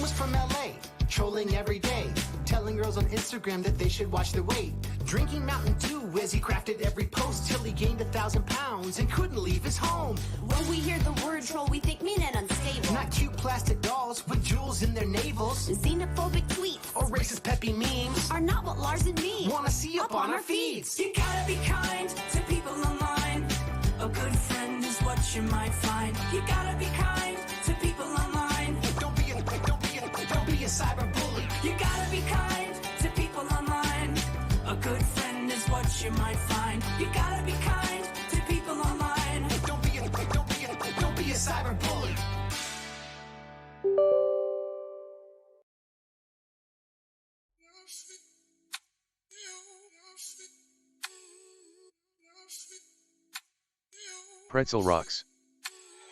was from LA, trolling every day, telling girls on Instagram that they should watch their weight. Drinking Mountain Dew as he crafted every post till he gained 1,000 pounds and couldn't leave his home. When we hear the word troll, we think mean and unstable. Not cute plastic dolls with jewels in their navels. Xenophobic tweets or racist peppy memes are not what Lars and me wanna see up on our feeds. You gotta be kind to people online. A good friend is what you might find. You gotta be kind to people online. Don't be a cyber bully. You gotta be kind to people online. A good friend is what you might find. You gotta be kind to people online. Don't be a cyber bully. Pretzel rocks.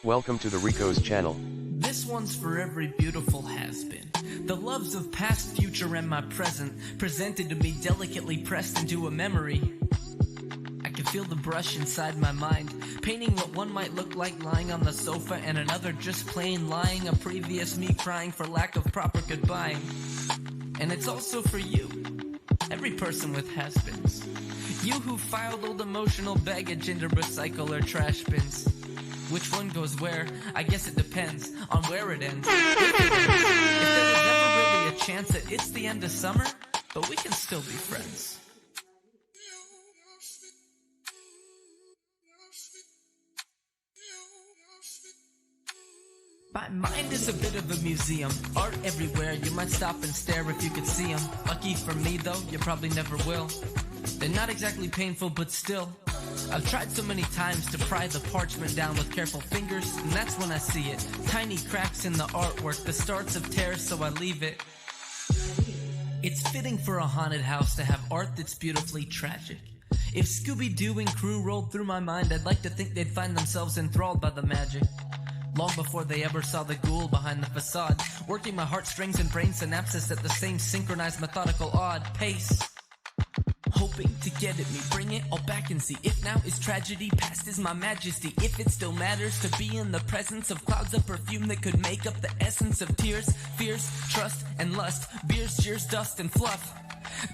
Welcome to the Rico's channel. This one's for every beautiful has-been. The loves of past, future, and my present, presented to me delicately pressed into a memory. I can feel the brush inside my mind, painting what one might look like lying on the sofa and another just plain lying, a previous me crying for lack of proper goodbye. And it's also for you, every person with has-beens. You who filed old emotional baggage into recycle or trash bins. Which one goes where? I guess it depends on where it ends. If there was ever really a chance that it's the end of summer, but we can still be friends. My mind is a bit of a museum, art everywhere, you might stop and stare if you could see them. Lucky for me though, you probably never will. They're not exactly painful, but still. I've tried so many times to pry the parchment down with careful fingers, and that's when I see it. Tiny cracks in the artwork, the starts of tears, so I leave it. It's fitting for a haunted house to have art that's beautifully tragic. If Scooby-Doo and crew rolled through my mind, I'd like to think they'd find themselves enthralled by the magic. Long before they ever saw the ghoul behind the facade, working my heartstrings and brain synapses at the same synchronized, methodical, odd pace. Hoping to get at me, bring it all back and see. If now is tragedy, past is my majesty. If it still matters to be in the presence of clouds of perfume that could make up the essence of tears, fears, trust, and lust. Beers, cheers, dust, and fluff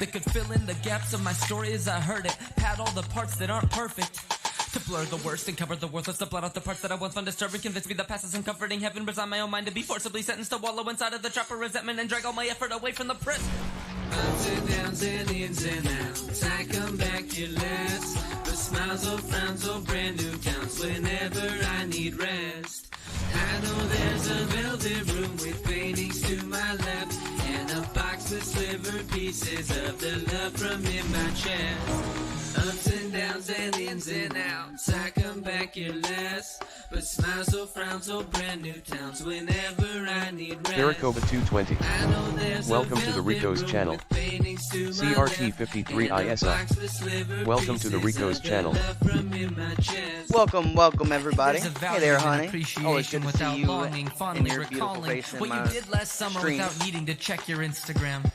that could fill in the gaps of my story as I heard it. Pad all the parts that aren't perfect, to blur the worst and cover the worthless, to blot out the parts that I once found disturbing. Convince me the past is uncomforting. Heaven resign my own mind to be forcibly sentenced to wallow inside of the trap of resentment and drag all my effort away from the prison. Ups and downs and ins and outs, I come back here last. But smiles or frowns or brand new counts whenever I need rest. I know there's a velvet room with paintings to my left, and a box with slivered pieces of the love from in my chest. Ups and downs and ins and outs, I come back here last. But smiles or frowns or brand new towns whenever I need rest. Irikoba220. Welcome to the Rico's channel. CRT53ISI. Welcome to the Rico's channel. Welcome everybody. Hey there, honey. Always good to see without you longing, and fondly your beautiful recalling face in what my you did last summer stream. without needing to check your Instagram.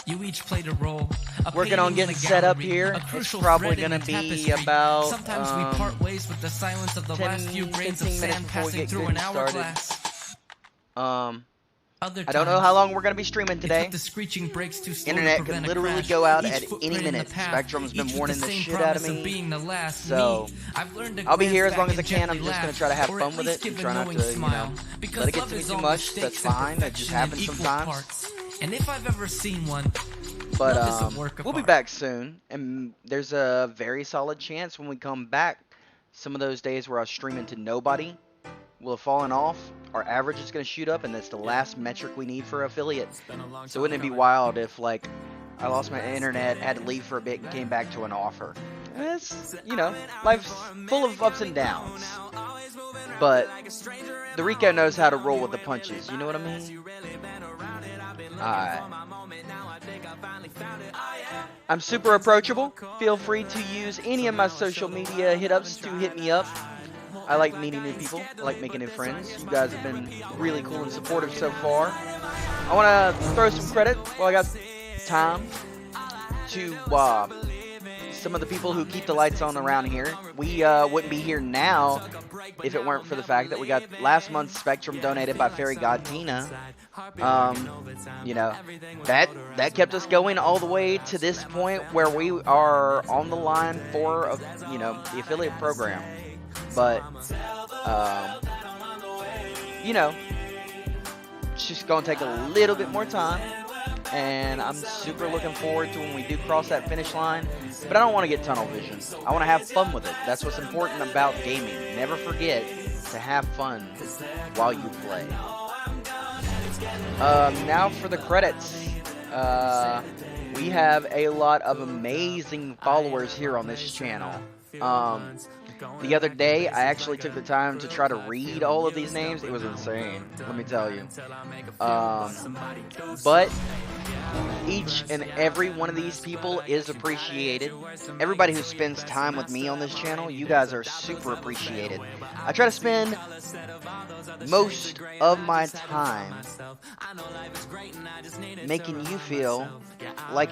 You each played a role. Working on getting set up here. It's probably going to be about Sometimes we part ways with the silence of the last few grains of 15 minutes sand before we passing get through good an and started. hourglass. I don't know how long we're going to be streaming today. The screeching breaks too slow Internet to could prevent a literally crash. go out Each at footprint any in the minute. path, Spectrum's been each with warning the the same shit out of promise me. being the last. So, I've learned to I'll be here as glance long as I back can. and I'm just going gently to try to have laugh, fun or with at it least and give try a not knowing to, smile. Because let it get love to me is too all much. mistakes That's and fine. That just perfection in happens equal sometimes. parts. And if I've ever seen one, But love is a work of we'll be art. back soon, and there's a very solid chance when we come back, some of those days where I was streaming to nobody will have fallen off. Our average is going to shoot up, and that's the last metric we need for affiliate. So wouldn't it be wild if, like, I lost my internet, had to leave for a bit, and came back to an offer? It's, you know, life's full of ups and downs. But the Rico knows how to roll with the punches, you know what I mean? I'm super approachable. Feel free to use any of my social media hit-ups to hit me up. I like meeting new people. I like making new friends. You guys have been really cool and supportive so far. I want to throw some credit while I got time to some of the people who keep the lights on around here. We wouldn't be here now if it weren't for the fact that we got last month's Spectrum donated by Fairy God Tina. You know, that kept us going all the way to this point where we are on the line for, you know, the affiliate program. But, you know, it's just going to take a little bit more time. And I'm super looking forward to when we do cross that finish line. But I don't want to get tunnel vision. I want to have fun with it. That's what's important about gaming. Never forget to have fun while you play. Now for the credits. We have a lot of amazing followers here on this channel. The other day, I actually took the time to try to read all of these names. It was insane, let me tell you. But each and every one of these people is appreciated. Everybody who spends time with me on this channel, you guys are super appreciated. I try to spend most of my time making you feel like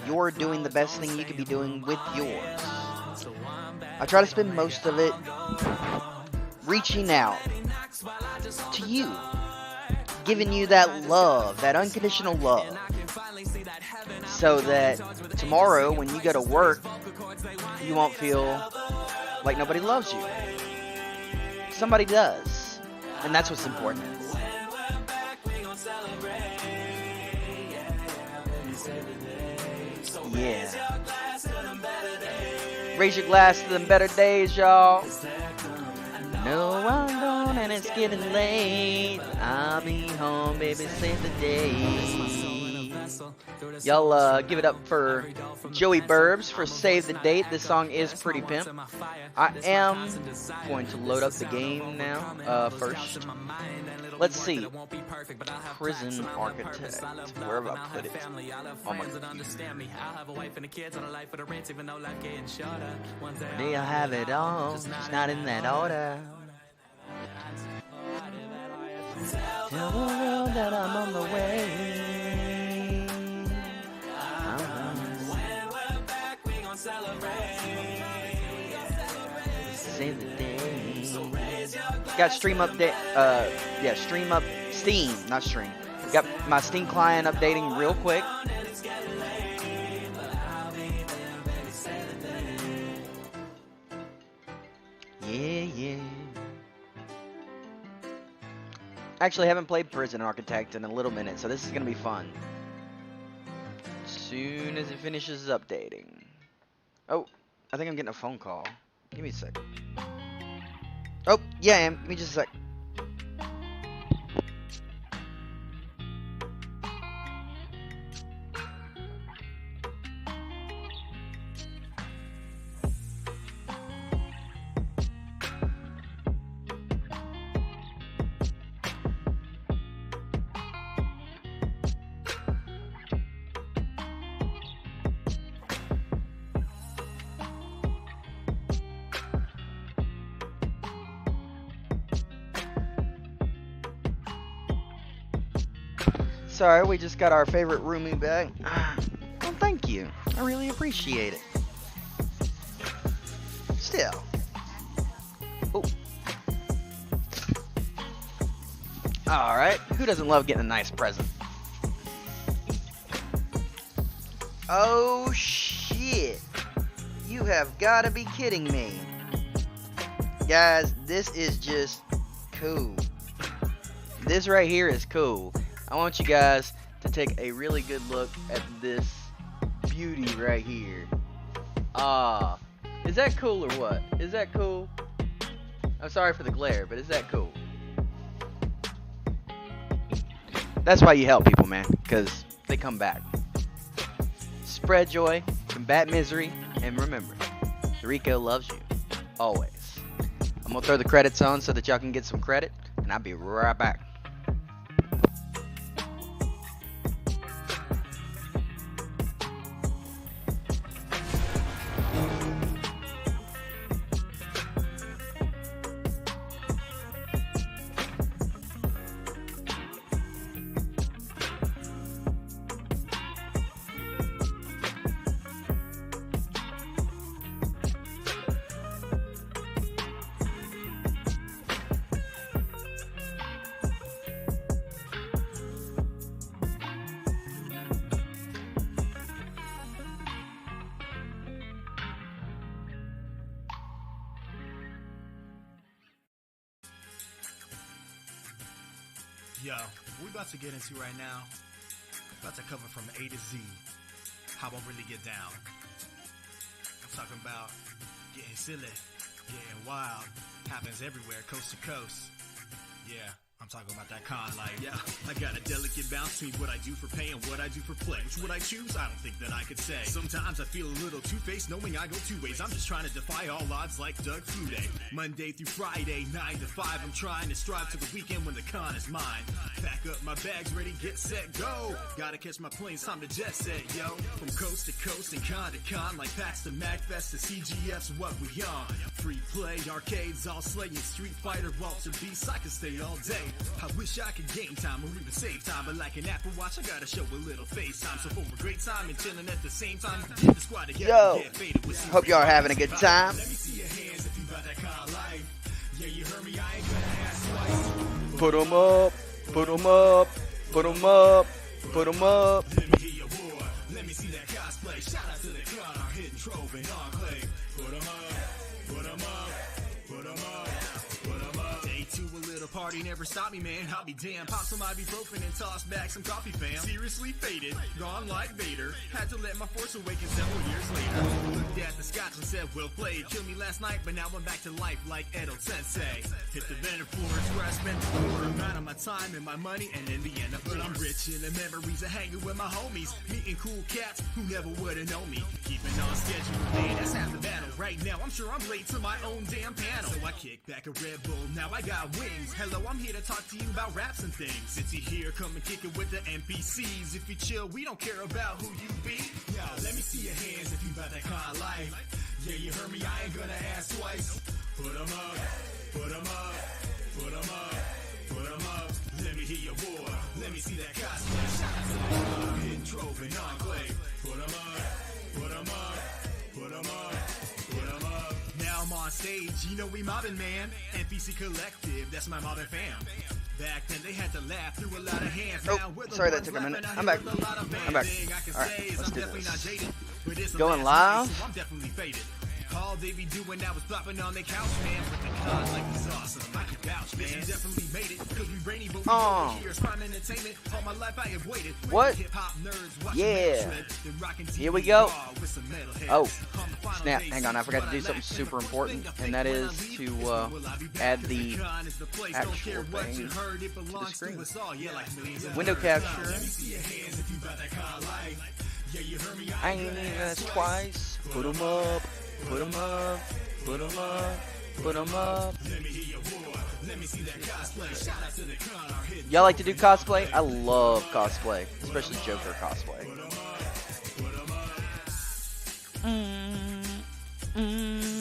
you're doing the best thing you could be doing with yours. I try to spend most of it reaching out to you, giving you that love, that unconditional love, so that tomorrow when you go to work, you won't feel like nobody loves you. Somebody does, and that's what's important. Yeah. Raise your glass to them better days, y'all. No, I'm gone and it's getting late. I'll be home, baby, save the day. Y'all give it up for Joey Burbs for Save the Date. This song is pretty pimp. I am going to load up the game now, first. Let's see. Prison Architect. Where have I put it? Oh my God. They have it all, just not in that order. Tell the world that I'm on the way. Save the day. Got stream update. Yeah, stream up Steam, not stream. Got my Steam client updating real quick. Yeah. Actually, haven't played Prison Architect in a little minute, so this is gonna be fun. As soon as it finishes updating. Oh, I think I'm getting a phone call. Give me a sec. Oh, yeah, I am. Give me just a sec. Sorry, we just got our favorite roomie back. Well, thank you. I really appreciate it. Still. Oh. Alright, who doesn't love getting a nice present? Oh, shit. You have got to be kidding me. Guys, this is just cool. This right here is cool. I want you guys to take a really good look at this beauty right here. Is that cool or what? Is that cool? I'm sorry for the glare, but is that cool? That's why you help people, man, because they come back. Spread joy, combat misery, and remember, Rico loves you, always. I'm going to throw the credits on so that y'all can get some credit, and I'll be right back. Yo, what we about to get into right now, about to cover from A to Z how I really get down. I'm talking about getting silly, getting wild, happens everywhere, coast to coast. Yeah, I'm talking about that con life. Yeah, I got a delicate balance between what I do for pay and what I do for play. Which would I choose? I don't think that I could say. Sometimes I feel a little two-faced knowing I go two ways. I'm just trying to defy all odds like Doug Flutie. Monday through Friday, 9 to 5, I'm trying to strive to the weekend when the con is mine. Pack up my bags, ready, get set, go. Gotta catch my planes, time to jet set, yo. From coast to coast and con to con, like PAX to MagFest to CGF's what we on. Free play, arcades, all slaying, Street Fighter, Walter Beast, I could stay all day. I wish I could gain time or even save time, but like an Apple Watch, I gotta show a little FaceTime. So for a great time and chilling at the same time, get the squad together. Yo, get faded with hope y'all are having a good time. Let me see your hands if you got that kind of life. Yeah, you heard me, I ain't gonna ask twice. Put 'em up, put 'em up, put 'em up, put 'em up. Let me hear your roar. Let me see that cosplay. Shout out to the con, our hidden trove and enclave. Put 'em up, put 'em up, put 'em up, put 'em up. Day 2, a little party never stopped me, man. I'll be damned. Pop some ibuprofen and toss back some coffee, fam. Seriously faded, gone like Vader. Had to let my force awaken several years later. Looked at the scotch and said, well played. Killed me last night, but now I'm back to life like Edo Sensei. Hit the vendor floors where I spent the more amount of my time and my money, and in the end, but I'm rich in the memories of hanging with my homies, meeting cool cats who never would've known me. Keeping on schedule, man, that's half the battle. Right now, I'm sure I'm late to my own damn panel. So I kick back a Red Bull, now I got wings. Hello, I'm here to talk to you about raps and things. Since you here, come and kick it with the NPCs. If you chill, we don't care about who you be. Yo, let me see your hands if you about that kind of life. Yeah, you heard me, I ain't gonna ask twice. Put 'em up, put 'em up, put 'em up, put 'em up. Let me hear your roar, let me see that cosplay. Shout out to the club, hidden trove and enclave. Put 'em up, put 'em up, put 'em up, put 'em up. Now I'm on stage, you know we mobbing, man. NPC Collective, that's my mobbing fam. Back then they had to laugh through a lot of hands. Oh, sorry that took a minute. I'm back. I'm back. Alright, let's do this. Going live. I'm definitely faded. All they be doing now is flopping on their couch, man. But the con like it's awesome. I can vouch, man. We definitely made it. Cause we rainy, but we over here. Prime entertainment. All my life I have waited. What? Hip-hop nerds Yeah. Here we go. Oh, snap. Hang on. I forgot to do something super important. And that is to add the actual thing to the screen. Window capture. I ain't even asked twice. Put 'em up. Put 'em up, put 'em up, put 'em up. Y'all like to do cosplay? I love cosplay, especially Joker cosplay.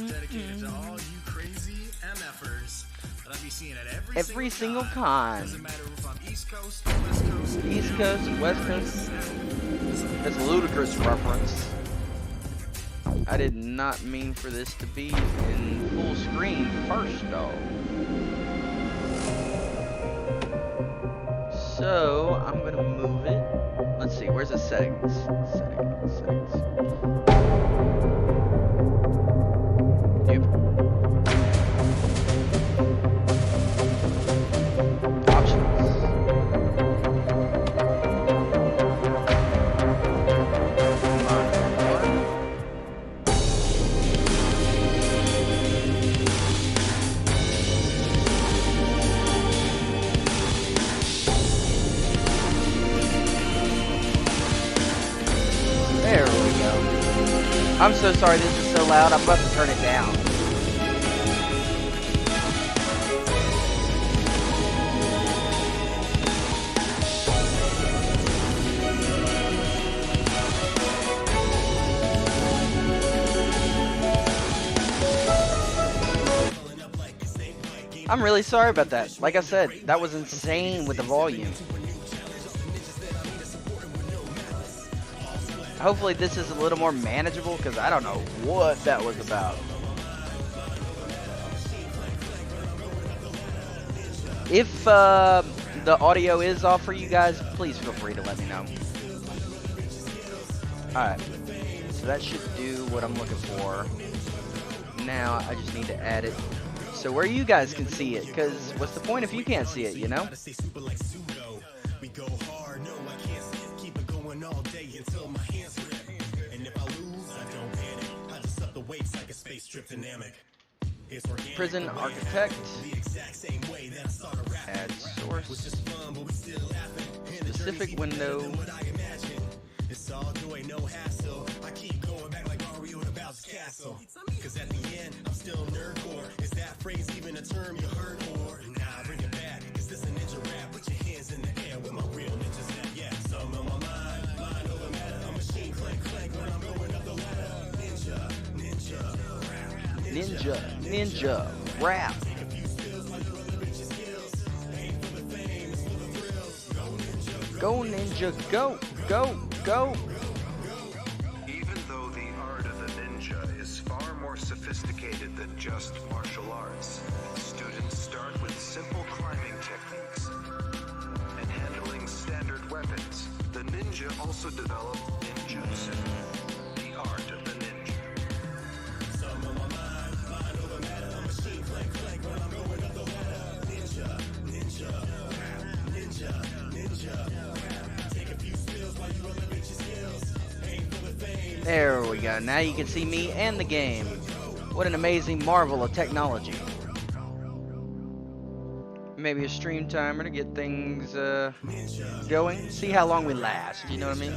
Dedicated to all you crazy MFers that I be seeing at every single con. Doesn't matter if I'm East Coast, West Coast, East Coast, West Coast. That's a ludicrous reference. I did not mean for this to be in full screen first, though. So, I'm gonna move it. Let's see, where's the settings? Settings. Yep. Options. There we go. I'm so sorry this is so loud. I'm about to turn it down. I'm really sorry about that. Like I said, that was insane with the volume. Hopefully this is a little more manageable, because I don't know what that was about. If the audio is off for you guys, please feel free to let me know. Alright, so that should do what I'm looking for. Now I just need to add it so where you guys can see it, because what's the point if you can't see it, you know? go hard. No, I can't keep it going all day until my hands rip. And if I lose, I don't panic. I just up the weights like a space trip dynamic. It's organic, Prison Architect. the exact same way that I started rapping. Add source. Was just fun, but we still laughing. Specific window. What I imagine. It's all joy, no hassle. I keep going back like Mario to Bowser's Castle. Cause at the end, I'm still nerdcore. Is that phrase even a term you heard or? Nah, bring it back. Is this a ninja rap? Put your hands in the air with my real ninjas at. Yeah, some on my mind over matter. A machine clank clank when I'm going up the ladder. Ninja, ninja, rap. Ninja rap. Go ninja, go, go. Even though the art of the ninja is far more sophisticated than just martial arts, students start with simple climbing techniques and handling standard weapons. The ninja also develop ninjutsu, the art of the ninja. Some on my mind over matter. A machine clank clank when I'm going up the ladder. Ninja, ninja, rap. Ninja, ninja. There we go. Now you can see me and the game. What an amazing marvel of technology. Maybe a stream timer to get things going. See how long we last. You know what I mean?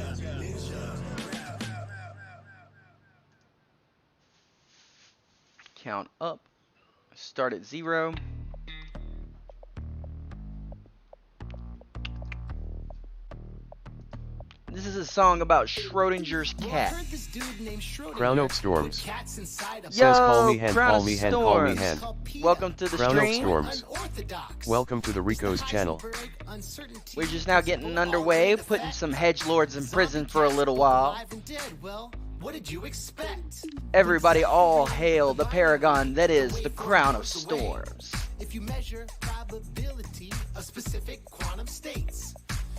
Count up. Start at 0. This is a song about Schrodinger's cat. Crown Oak Storms. Yo, Says call me hen, Crown call me hen, call me Storms. hen. Welcome to the Crown Oak stream. Storms. Welcome to the Rico's channel. We're just now getting underway, putting some HedgeLords in prison for a little while. What did you expect? Everybody all hail the paragon that is the Crown of Storms. If you measure probability of specific quantum states,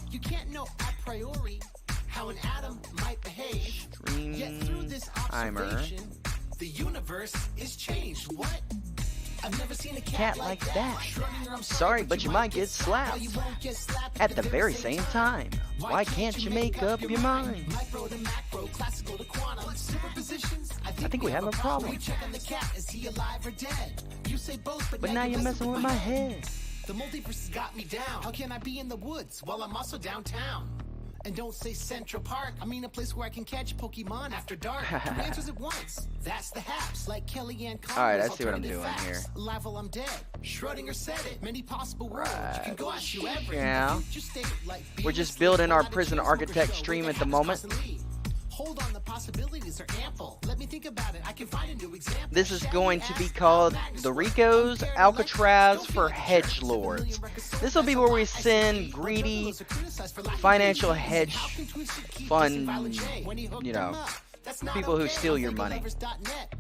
you can't know a priori how an atom might behave. Yet through this Timer. observation, the universe is changed. What? I've never seen a Cat like that. Sorry, but you might get slapped at the very same time. Why can't you make up your mind? I think we have a problem. But now you're messing with my head. The multiverse has got me down. How can I be in the woods while I'm also downtown? And don't say Central Park. I mean a place where I can catch Pokemon after dark. Two answers at once. That's the haps. Like Kellyanne Conway's Alright, I see what I'm alternative doing facts. here. Alive while I'm dead. Schrodinger said it. Many possible worlds. You can go out to every Yeah. future state like We're just building our Prison Architect stream at the moment. Hold on, the possibilities are ample. Let me think about it. I can find a new example. This is going to be called the Rico's Alcatraz for HedgeLords. This will be where we send greedy financial hedge fund, you know, people who steal your money.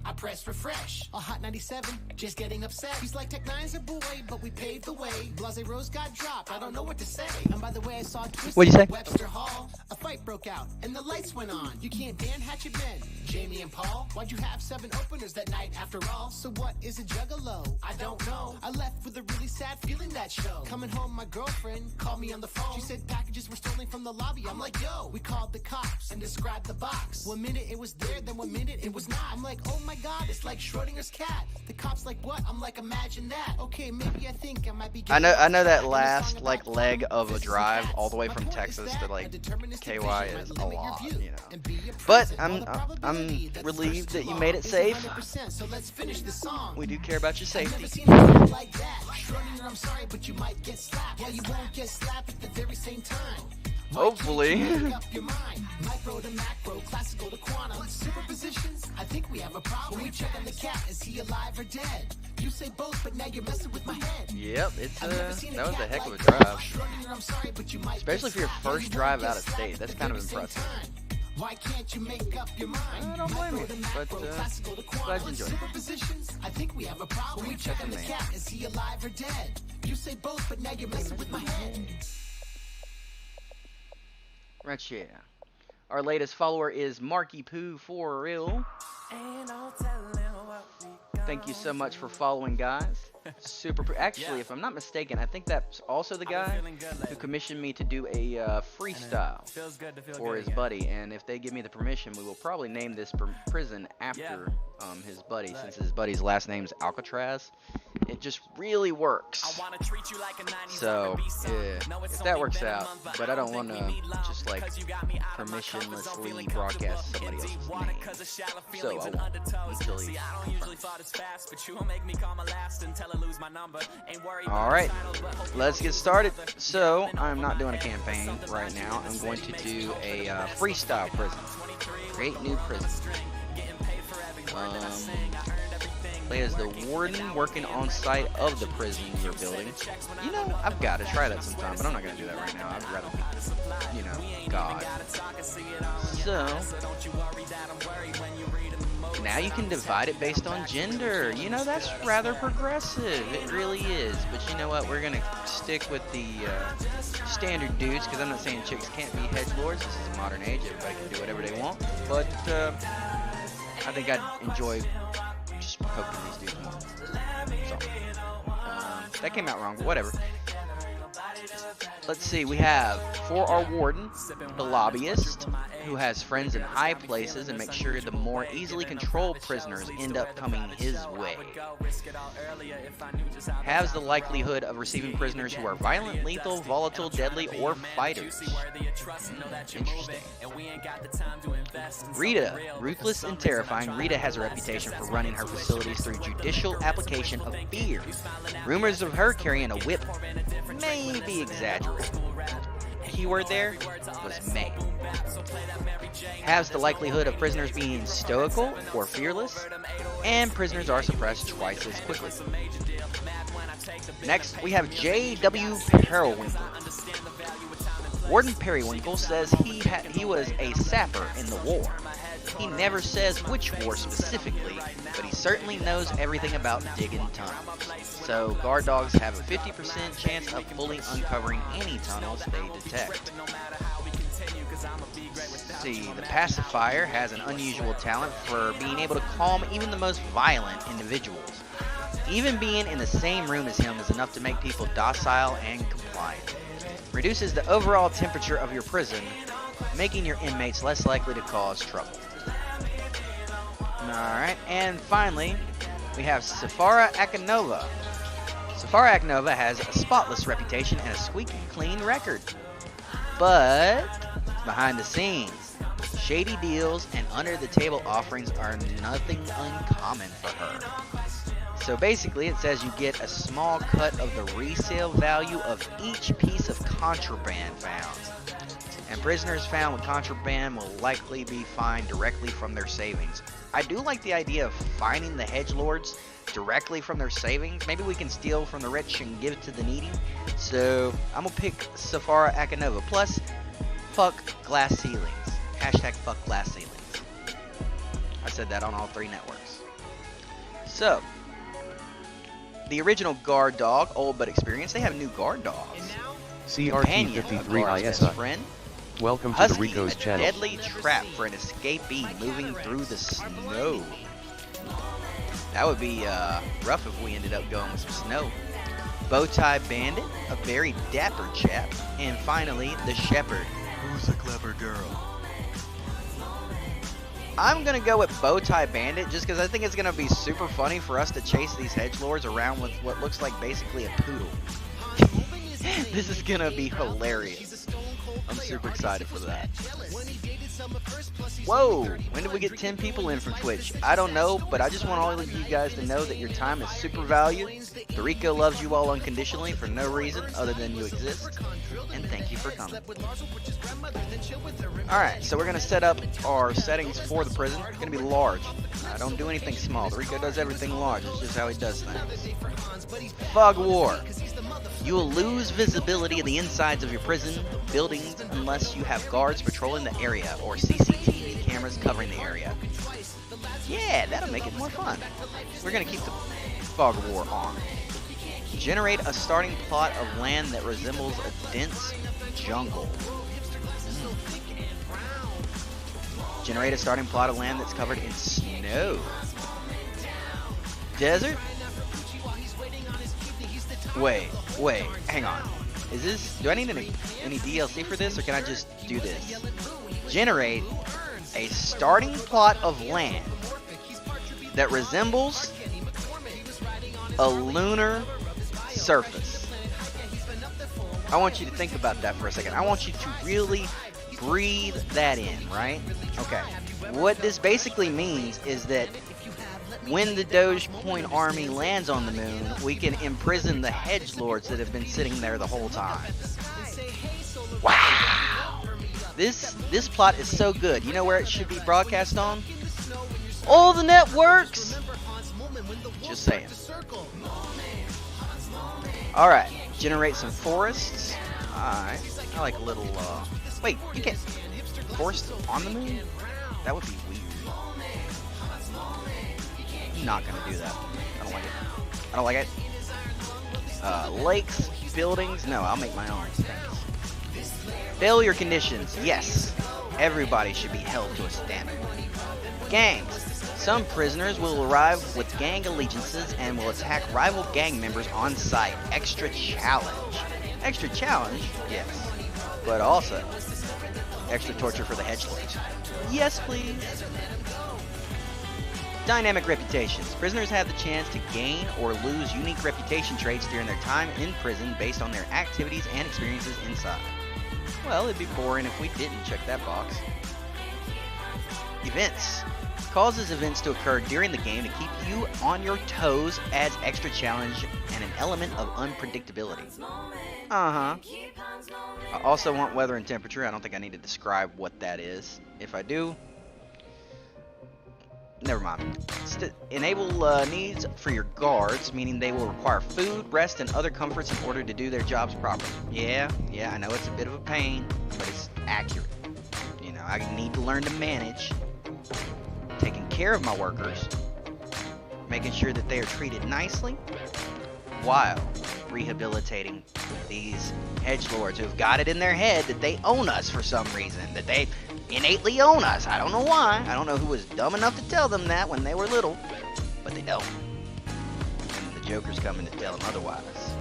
I press refresh. A hot 97, just getting upset. He's like Tech Nine's a boy, but we paved the way. Blase Rose got dropped. I don't know what to say. And by the way, I saw Twisted What'd you say? Webster Hall. A fight broke out, and the lights went on. You can't Dan Hatchet Men, Jamie and Paul. Why'd you have 7 openers that night after all? So what is a juggalo? I don't know. I left with a really sad feeling that show. Coming home, my girlfriend called me on the phone. She said packages were stolen from the lobby. I'm like, yo, we called the cops and described the box. 1 minute it was there, then 1 minute it was not. I'm like, oh my god, it's like Schrodinger's cat. The cops like, what? I'm like, imagine that. Okay, maybe I think I might be I know that last like leg of a drive all the way from Texas to like KY is a lot, you know. But I'm relieved that you made it safe. So let's finish the song. We do care about your safety. Like that. Schrodinger, I'm sorry, but you might get slapped. Yeah, you won't get slapped at the very same time. Hopefully. Up your mind. Micro to macro, classical to quantum. Superpositions, I think we have a problem. When we check on the cat, is he alive or dead? You say both, but now you're messing with my head. Yep, that was a heck of a drive. Schrodinger, I'm sorry, but you might Especially for your first drive out of state. That's kind of impressive. Why can't you make up your mind? I don't blame you, but glad you enjoyed it. Superpositions, I think we have a problem. When we check on the cat, is he alive or dead? You say both, but now you're messing with my head. Right here. Our latest follower is Marky Poo for real. Thank you so much for following, guys. Actually, if I'm not mistaken, I think that's also the guy who commissioned me to do a freestyle for his buddy. And if they give me the permission, we will probably name this prison after his buddy, since his buddy's last name's Alcatraz. It just really works. So, yeah, if that works out, but I don't want to just like permissionlessly broadcast somebody else's name. So I won't until he's Alright, let's get started. So, I'm not doing a campaign right now. I'm going to do a freestyle prison. Create new prison. Play as the warden working on site of the prison you're building. You know, I've got to try that sometime, but I'm not going to do that right now. I'd rather be, you know, God. So, now you can divide it based on gender. You know, that's rather progressive. It really is. But you know what? We're going to stick with the standard dudes, because I'm not saying chicks can't be hedgelords. This is a modern age. Everybody can do whatever they want. But I think I'd enjoy just poking these dudes more. So, that came out wrong, but whatever. Let's see, we have for our warden, the lobbyist, who has friends in high places and makes sure the more easily controlled prisoners end up coming his way. Has the likelihood of receiving prisoners who are violent, lethal, volatile, deadly, or fighters. Interesting. Rita, ruthless and terrifying, Rita has a reputation for running her facilities through judicial application of fear. Rumors of her carrying a whip may be exaggerated. Keyword there was may. Has the likelihood of prisoners being stoical or fearless, and prisoners are suppressed twice as quickly. Next, we have J.W. Periwinkle. Warden Periwinkle says he was a sapper in the war. He never says which war specifically, but he certainly knows everything about digging tunnels. So guard dogs have a 50% chance of fully uncovering any tunnels they detect. See, the pacifier has an unusual talent for being able to calm even the most violent individuals. Even being in the same room as him is enough to make people docile and compliant. Reduces the overall temperature of your prison, making your inmates less likely to cause trouble. Alright, and finally, we have Safara Akanova. Safara Akanova has a spotless reputation and a squeaky clean record. But, behind the scenes, shady deals and under-the-table offerings are nothing uncommon for her. So basically, it says you get a small cut of the resale value of each piece of contraband found. And prisoners found with contraband will likely be fined directly from their savings. I do like the idea of finding the hedgelords directly from their savings. Maybe we can steal from the rich and give it to the needy. So I'm gonna pick Safara Akanova. Plus, fuck glass ceilings. Hashtag fuck glass ceilings. I said that on all 3 networks. So, the original guard dog, old but experienced. They have new guard dogs. CRT53 ISI. Friend. Welcome to Husky, the Rico's a channel. deadly trap for an escapee moving through the snow. That would be rough if we ended up going with some snow. Bowtie Bandit, a very dapper chap. And finally, the Shepherd. Who's a clever girl? I'm going to go with Bowtie Bandit just because I think it's going to be super funny for us to chase these hedgelords around with what looks like basically a poodle. This is going to be hilarious. I'm super excited for that. Whoa! When did we get 10 people in from Twitch? I don't know, but I just want all of you guys to know that your time is super valued. The Rico loves you all unconditionally for no reason other than you exist. And thank you for coming. Alright, so we're going to set up our settings for the prison. It's going to be large. I don't do anything small. The Rico does everything large. It's just how he does things. Fog War. You will lose visibility of the insides of your prison buildings unless you have guards patrolling the area or CCTV cameras covering the area. Yeah, that'll make it more fun. We're going to keep the Fog War on. Generate a starting plot of land that resembles a dense jungle. Generate a starting plot of land that's covered in snow. Desert. Wait, hang on. Is this, do I need any DLC for this, or can I just do this? Generate a starting plot of land that resembles a lunar surface. I want you to think about that for a second. I want you to really breathe that in, right? Okay. What this basically means is that when the Dogecoin army lands on the moon, we can imprison the HedgeLords that have been sitting there the whole time. Wow! This plot is so good. You know where it should be broadcast on? All the networks! Just saying. Alright, generate some forests. Alright, I like a little, wait, you can't... Forest on the moon? That would be weird. I'm not gonna do that. I don't like it. I don't like it. Lakes, buildings, no, I'll make my own. Thanks. Failure conditions, yes. Everybody should be held to a standard. Gangs. Some prisoners will arrive with gang allegiances and will attack rival gang members on sight. Extra challenge. Extra challenge? Yes. But also, extra torture for the HedgeLords. Yes, please. Dynamic reputations. Prisoners have the chance to gain or lose unique reputation traits during their time in prison based on their activities and experiences inside. Well, it'd be boring if we didn't check that box. Events. Causes events to occur during the game to keep you on your toes, adds extra challenge and an element of unpredictability. I also want weather and temperature. I don't think I need to describe what that is. If I do, never mind. Enable needs for your guards, meaning they will require food, rest, and other comforts in order to do their jobs properly. Yeah, I know it's a bit of a pain, but it's accurate. You know, I need to learn to manage taking care of my workers, making sure that they are treated nicely, while rehabilitating these HedgeLords who've got it in their head that they own us for some reason, that they innately own us. I don't know why. I don't know who was dumb enough to tell them that when they were little, but they don't. And the Joker's coming to tell them otherwise.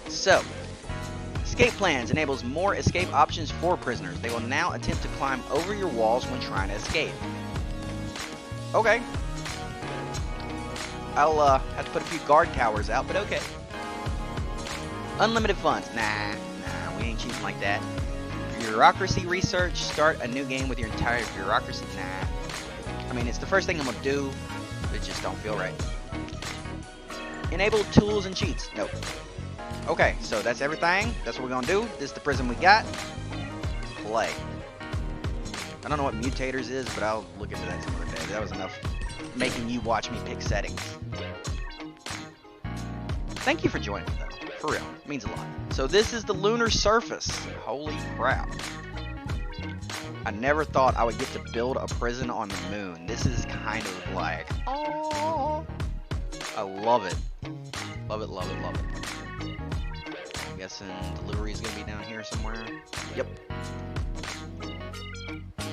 So, escape plans enables more escape options for prisoners. They will now attempt to climb over your walls when trying to escape. Okay. I'll have to put a few guard towers out, but okay. Unlimited funds. Nah, we ain't cheating like that. Bureaucracy research. Start a new game with your entire bureaucracy. Nah. I mean, it's the first thing I'm gonna do. It just don't feel right. Enable tools and cheats. Nope. Okay, so that's everything. That's what we're gonna do. This is the prison we got. Play. I don't know what mutators is, but I'll look into that some other day. That was enough making you watch me pick settings. Thank you for joining me, though. For real. It means a lot. So this is the lunar surface. Holy crap. I never thought I would get to build a prison on the moon. This is kind of like, oh, I love it. Love it, love it, love it. I'm guessing delivery is going to be down here somewhere. Yep.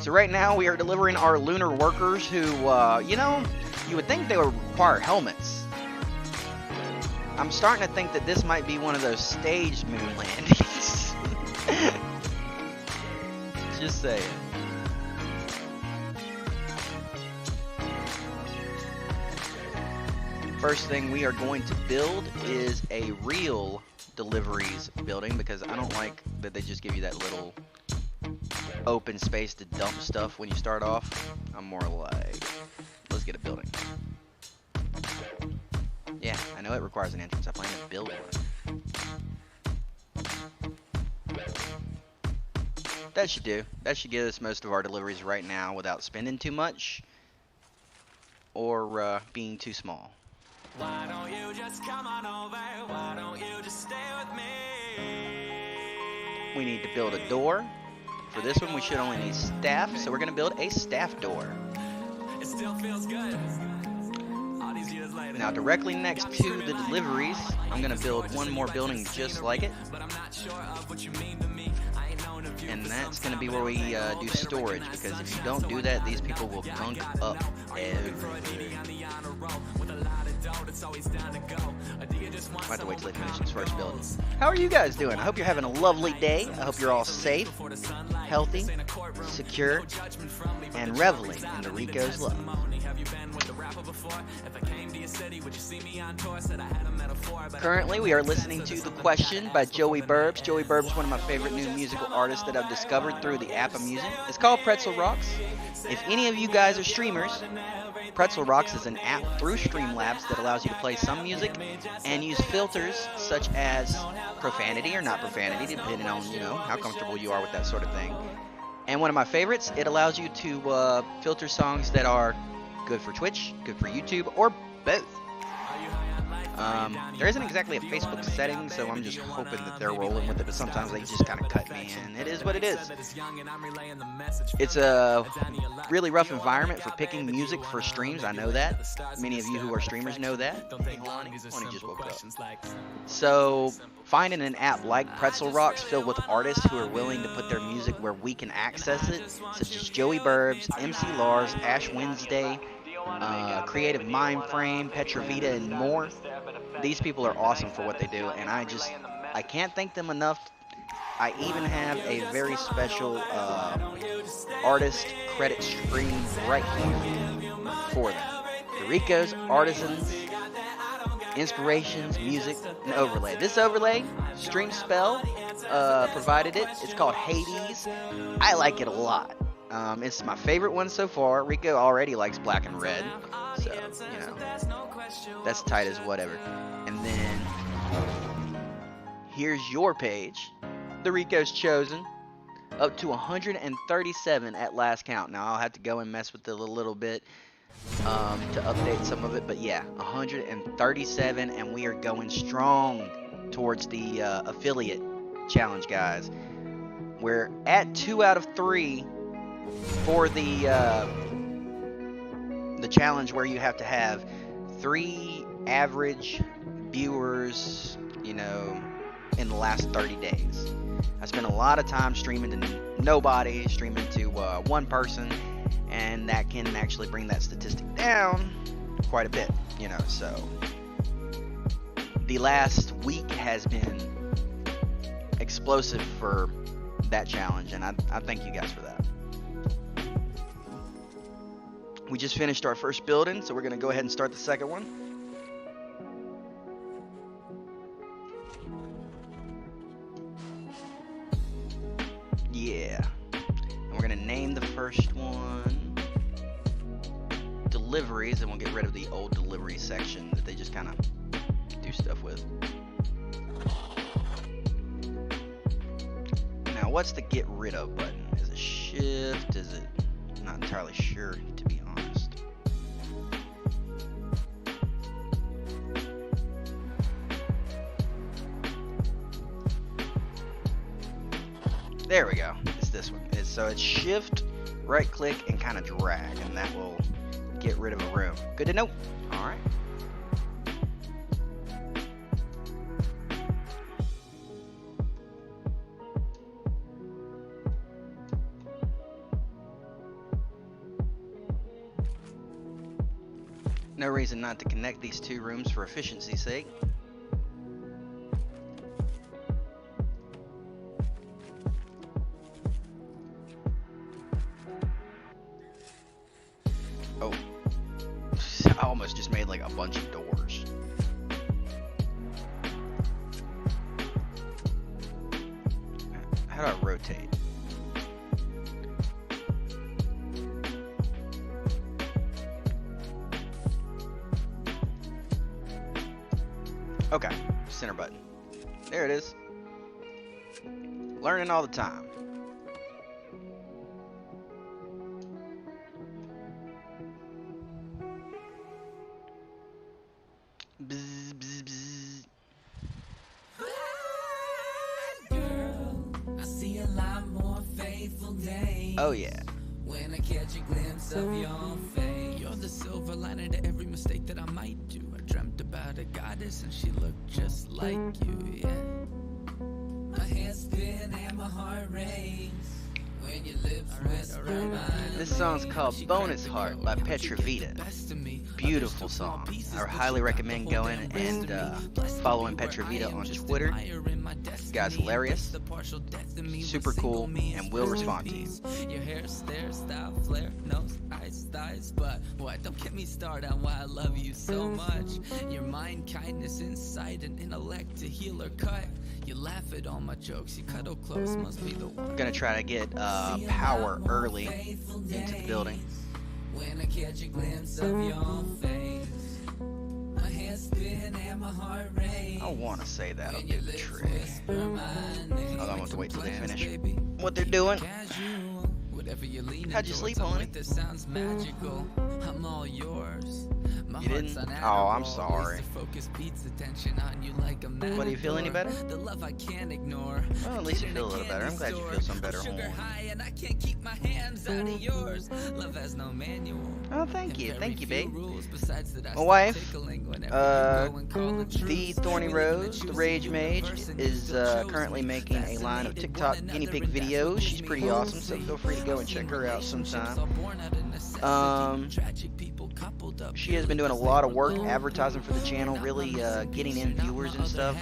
So right now we are delivering our lunar workers who, you know, you would think they would require helmets. I'm starting to think that this might be one of those staged moon landings. Just saying. First thing we are going to build is a real deliveries building, because I don't like that they just give you that little open space to dump stuff when you start off. I'm more like, let's get a building. Yeah, I know it requires an entrance. I plan to build one. That should do. That should get us most of our deliveries right now without spending too much or being too small. Why don't you just come on over? Why don't you just stay with me? We need to build a door. For this one, we should only need staff, so we're going to build a staff door. It still feels good. All these years later. Now, directly next to the deliveries, I'm going to build one more building just like it. But I'm not sure of what you mean to me. I ain't known and that's going to be where we do storage, because if you don't do that, these people will gunk up everything. I'll have to wait till they finish this first building. How are you guys doing? I hope you're having a lovely day. I hope you're all safe, healthy, secure, and reveling in the Rico's love. Currently, we are listening to The Question by Joey Burbs. Joey Burbs is one of my favorite new musical artists that I've discovered through the app I'm using. It's called Pretzel Rocks. If any of you guys are streamers, Pretzel Rocks is an app through Streamlabs that allows you to play some music and use filters such as profanity or not profanity, depending on, how comfortable you are with that sort of thing. And one of my favorites, it allows you to filter songs that are good for Twitch, good for YouTube, or both. There isn't exactly a Facebook setting, so I'm just hoping that they're rolling with it, but sometimes they just kind of cut me in. It is what it is. It's a really rough environment for picking music for streams, I know that. Many of you who are streamers know that. Hey, Lonnie just woke up. So, finding an app like Pretzel Rocks filled with artists who are willing to put their music where we can access it, such as Joey Burbs, MC Lars, Ash Wednesday, Creative Mindframe, Petravita, and more. These people are awesome for what they do, and I can't thank them enough. I even have a very special artist credit stream right here for them. The Rico's Artisans, Inspirations, Music, and Overlay. This overlay, Stream Spell, provided it. It's called Hades. I like it a lot. It's my favorite one so far. Rico already likes black and red, so, that's tight as whatever. And then, here's your page. The Rico's Chosen. Up to 137 at last count. Now, I'll have to go and mess with it a little bit to update some of it. But yeah, 137, and we are going strong towards the affiliate challenge, guys. We're at 2 out of 3 for the challenge, where you have to have 3 average viewers, in the last 30 days. I spent a lot of time streaming to nobody, streaming to one person, and that can actually bring that statistic down quite a bit, so the last week has been explosive for that challenge, and I thank you guys for that. We just finished our first building, so we're going to go ahead and start the second one. Yeah. And we're going to name the first one Deliveries, and we'll get rid of the old delivery section that they just kind of do stuff with. Now, what's the get rid of button? Is it shift? Is it? I'm not entirely sure, to be honest. There we go. It's this one. So it's shift, right click, and kind of drag, and that will get rid of a room. Good to know. All right. No reason not to connect these 2 rooms for efficiency's sake. Oh. I almost just made like a bunch of doors. How do I rotate? Okay, center button. There it is. Learning all the time. Bzz, bzz, bzz. Girl, I see a lot more faithful days. Oh yeah. When I catch a glimpse of your face. You're the silver lining to every mistake that I might do. I dreamt about a goddess and she looked just like you, yeah. My head spin and my heart race. When your lips whisper mine. This song's called Bonus Heart by Petravita. Beautiful song. I highly recommend going and following Petravita on Twitter. This guy's hilarious, super cool, and will respond to you. Your hair, stare, style, flare, nose, eyes, thighs, but what? Don't get me started on why I love you so much. Your mind, kindness, insight, and intellect to heal or cut. You laugh at all my jokes, you cuddle close, must be the one. I'm gonna try to get power early into the building. When I catch a glimpse of your face, my head spin and my heart race. I want to say that on the trick. Hold on, I'm going to wait till they finish what they're doing. How'd you sleep, honey? This sounds magical. I'm all yours. You didn't? Oh, I'm sorry. What, do you feel any better? The love I can't ignore. Well, at least you feel a little better. I'm glad you feel some better. Sugar high and I can't keep my hands out of yours. Love has no manual. Oh, thank you, babe. My wife, the Thorny Rose, the Rage Mage, is currently making a line of TikTok guinea pig videos. She's pretty awesome, so feel free to go and check her out sometime. She has been doing a lot of work advertising for the channel, really getting in viewers and stuff.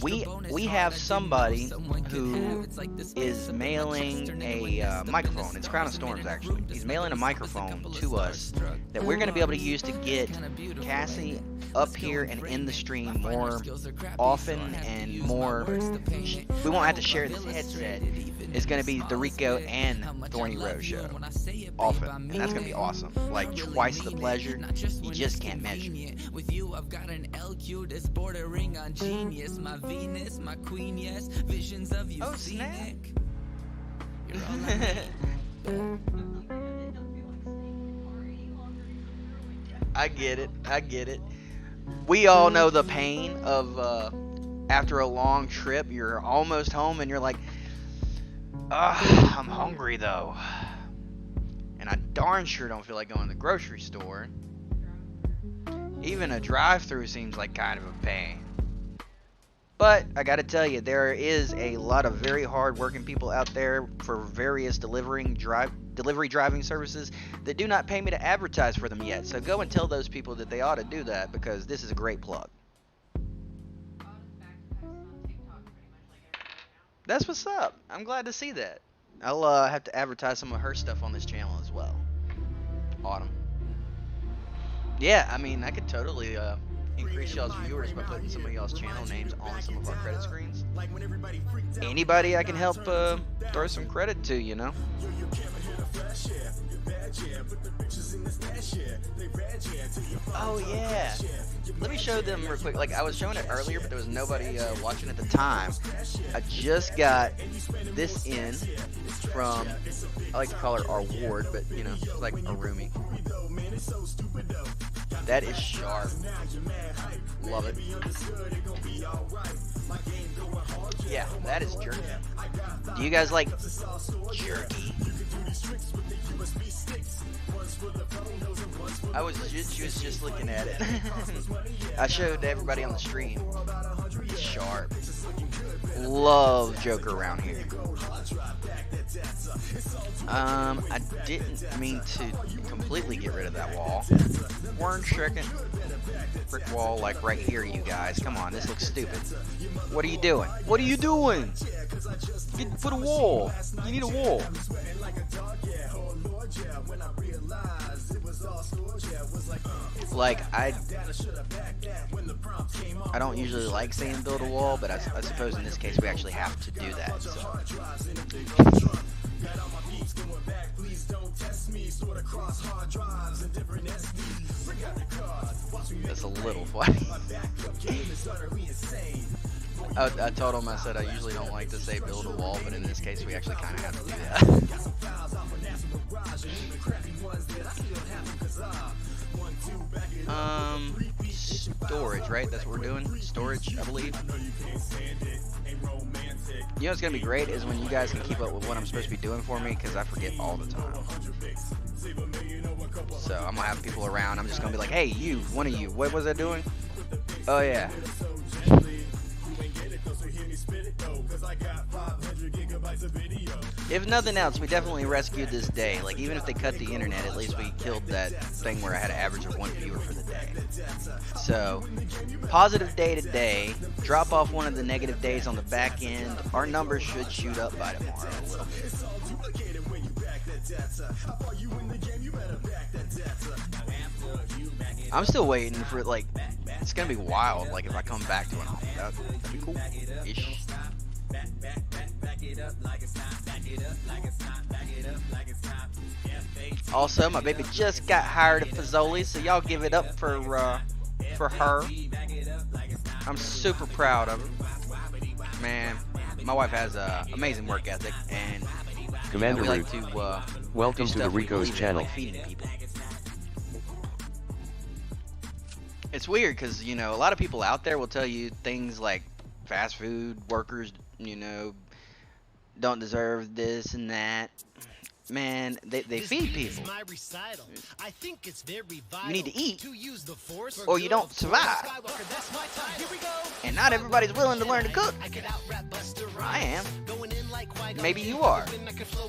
We have somebody who is mailing a microphone. It's Crown of Storms, actually. He's mailing a microphone to us that we're going to be able to use to get Cassie up here and in the stream more often and more. We won't have to share this headset. It's going to be the Rico and Thorny Rose show often, and that's going to be awesome. Like twice the pleasure. You just can't measure. With you, I've got an LQ that's bordering on genius. My Venus, my queen, yes. Visions of you, scenic. You're all I get it. We all know the pain of after a long trip, you're almost home and you're like, I'm hungry though. And I darn sure don't feel like going to the grocery store. Even a drive-through seems like kind of a pain. But I gotta tell you, there is a lot of very hard-working people out there for various delivery driving services that do not pay me to advertise for them yet. So go and tell those people that they ought to do that, because this is a great plug. That's what's up. I'm glad to see that. I'll have to advertise some of her stuff on this channel as well. Autumn. Yeah, I mean, I could totally increase y'all's viewers by putting some of y'all's channel names on some of our credit screens. Anybody I can help throw some credit to, you know? Oh yeah, let me show them real quick. Like, I was showing it earlier, but there was nobody watching at the time. I just got this in from, I like to call her our ward, but you know, it's like a roomie. That is sharp. Love it. Yeah, that is jerky. Do you guys like jerky? She was just looking at it. I showed everybody on the stream. It's sharp. Love Joker around here. I didn't mean to completely get rid of that wall. 1 second. Brick wall, like right here, you guys. Come on, this looks stupid. What are you doing? What are you doing? Put a wall. You need a wall. Like, I don't usually like saying build a wall, but I suppose in this case we actually have to do that. So. That's a little funny. I told him, I said I usually don't like to say build a wall, but in this case we actually kind of have to do that. Storage, right? That's what we're doing. Storage, I believe. You know what's gonna be great is when you guys can keep up with what I'm supposed to be doing for me, because I forget all the time. So I'm gonna have people around. I'm just gonna be like, hey, you, one of you, what was I doing? Oh yeah. If nothing else, we definitely rescued this day. Like, even if they cut the internet, at least we killed that thing where I had an average of 1 viewer for the day. So, positive day today. Drop off one of the negative days on the back end. Our numbers should shoot up by tomorrow a little bit. I'm still waiting for it, like, it's gonna be wild, like, if I come back to it. That'd be cool-ish. Also, my baby just got hired at Fazoli's, so y'all give it up for her. I'm super proud of her. Man, my wife has a amazing work ethic, and Commander we like Root, to welcome do to the stuff we Rico's believe in, channel. like feeding people. It's weird because, you know, a lot of people out there will tell you things like fast food workers, you know, don't deserve this and that. Man, they feed people. You need to eat, or you don't survive. And not everybody's willing to learn to cook. I am. Maybe you are.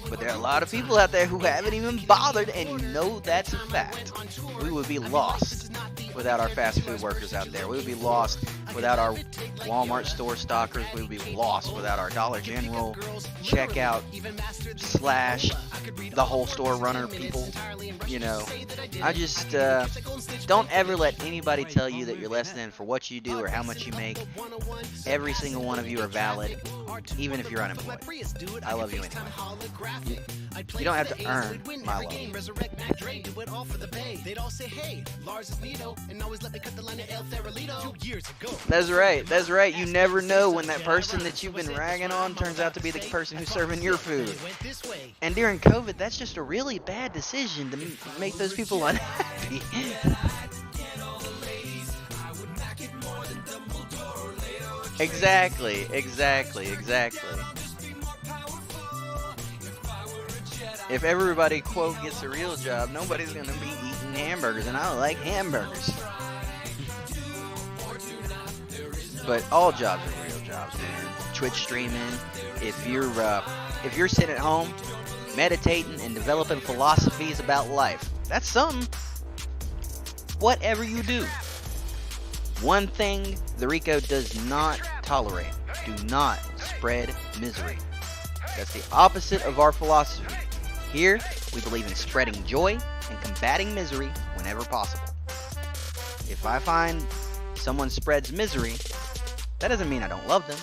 But there are a lot of people out there who haven't even bothered, and you know that's a fact. We would be lost without our fast food workers out there. We would be lost without our Walmart store stockers. We would be lost without our Dollar General checkout / the whole store runner people. You know, I just don't ever let anybody tell you that you're less than for what you do or how much you make. Every single one of you are valid, even if you're unemployed. I love you anyway. You don't have to earn my love. That's right, that's right. You never know when that person that you've been ragging on turns out to be the person who's serving your food. And during COVID, that's just a really bad decision to make those people unhappy. Exactly. If everybody, quote, gets a real job, nobody's going to be eating hamburgers, and I don't like hamburgers. But all jobs are real jobs, man. Twitch streaming, if you're sitting at home, meditating and developing philosophies about life, that's something. Whatever you do. One thing the Rico does not tolerate: do not spread misery. That's the opposite of our philosophy. Here, we believe in spreading joy and combating misery whenever possible. If I find someone spreads misery, that doesn't mean I don't love them.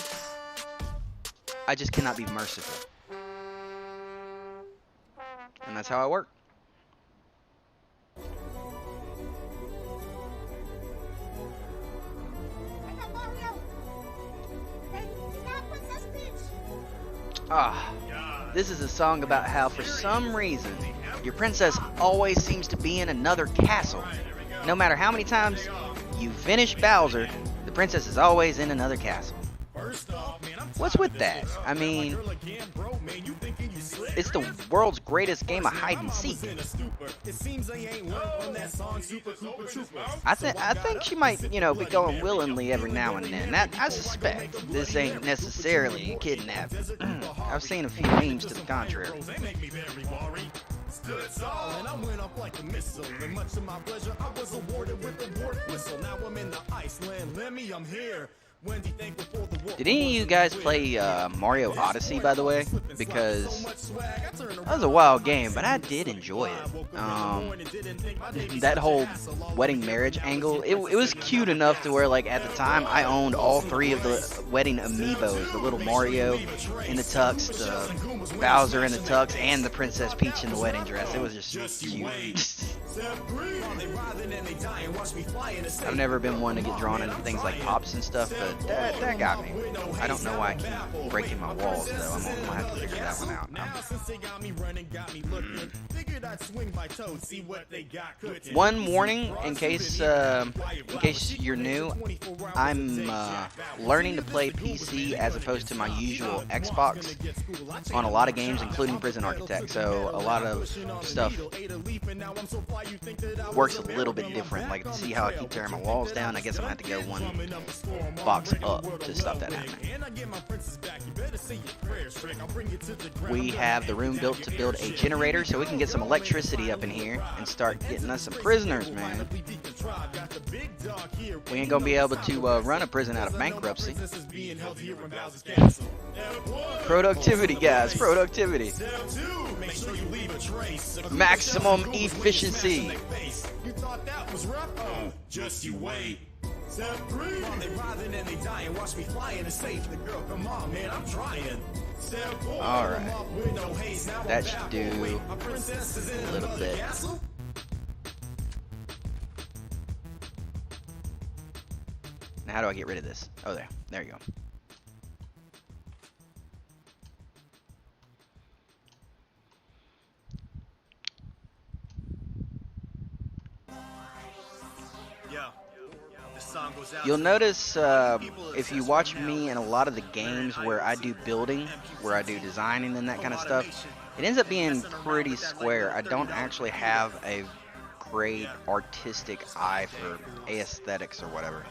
I just cannot be merciful. And that's how I work. This is a song about how, for some reason, your princess always seems to be in another castle. No matter how many times you finish Bowser, the princess is always in another castle. What's with that? I mean, it's the world's greatest game of hide and seek. I think she might, you know, be going willingly every now and then. That I suspect this ain't necessarily kidnapping. I've seen a few memes to the contrary. Did any of you guys play Mario Odyssey, by the way? Because that was a wild game, but I did enjoy it. That whole wedding marriage angle, it was cute enough to where, like, at the time, I owned all 3 of the wedding amiibos. The little Mario in the tux, the Bowser in the tux, and the Princess Peach in the wedding dress. It was just cute. I've never been one to get drawn into things like pops and stuff, but that got me. I don't know why I keep breaking my walls, though. I'm gonna have to figure that one out. figured I'd swing by Toad, see what they got cooking. One warning, in case you're new, I'm learning to play PC as opposed to my usual Xbox on a lot of games, including Prison Architect. So a lot of stuff works a little bit different. Like, to see how I keep tearing my walls down, I guess I'm gonna have to go one box up to stop that happening. We have the room built to build a generator so we can get some electricity up in here and start getting us some prisoners, man. We ain't gonna be able to run a prison out of bankruptcy. Productivity, guys, productivity. Maximum efficiency. Just you wait. They writhing and they dying. Watch me flying and save the girl. Come on, man, I'm trying. Alright. That should do a little bit. Now, how do I get rid of this? Oh, there. There you go. You'll notice if you watch me in a lot of the games where I do building, where I do designing and that kind of stuff, it ends up being pretty square. I don't actually have a great artistic eye for aesthetics or whatever.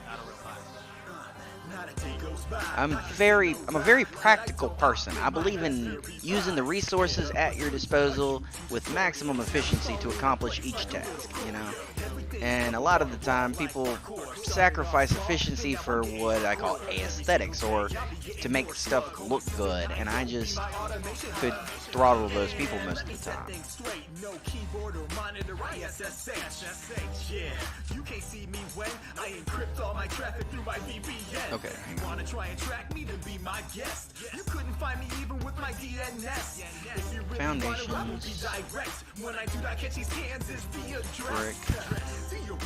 I'm a very practical person. I believe in using the resources at your disposal with maximum efficiency to accomplish each task, you know? And a lot of the time, people sacrifice efficiency for what I call aesthetics, or to make stuff look good, and I just could throttle those people most of the time. Okay. Foundations. Brick.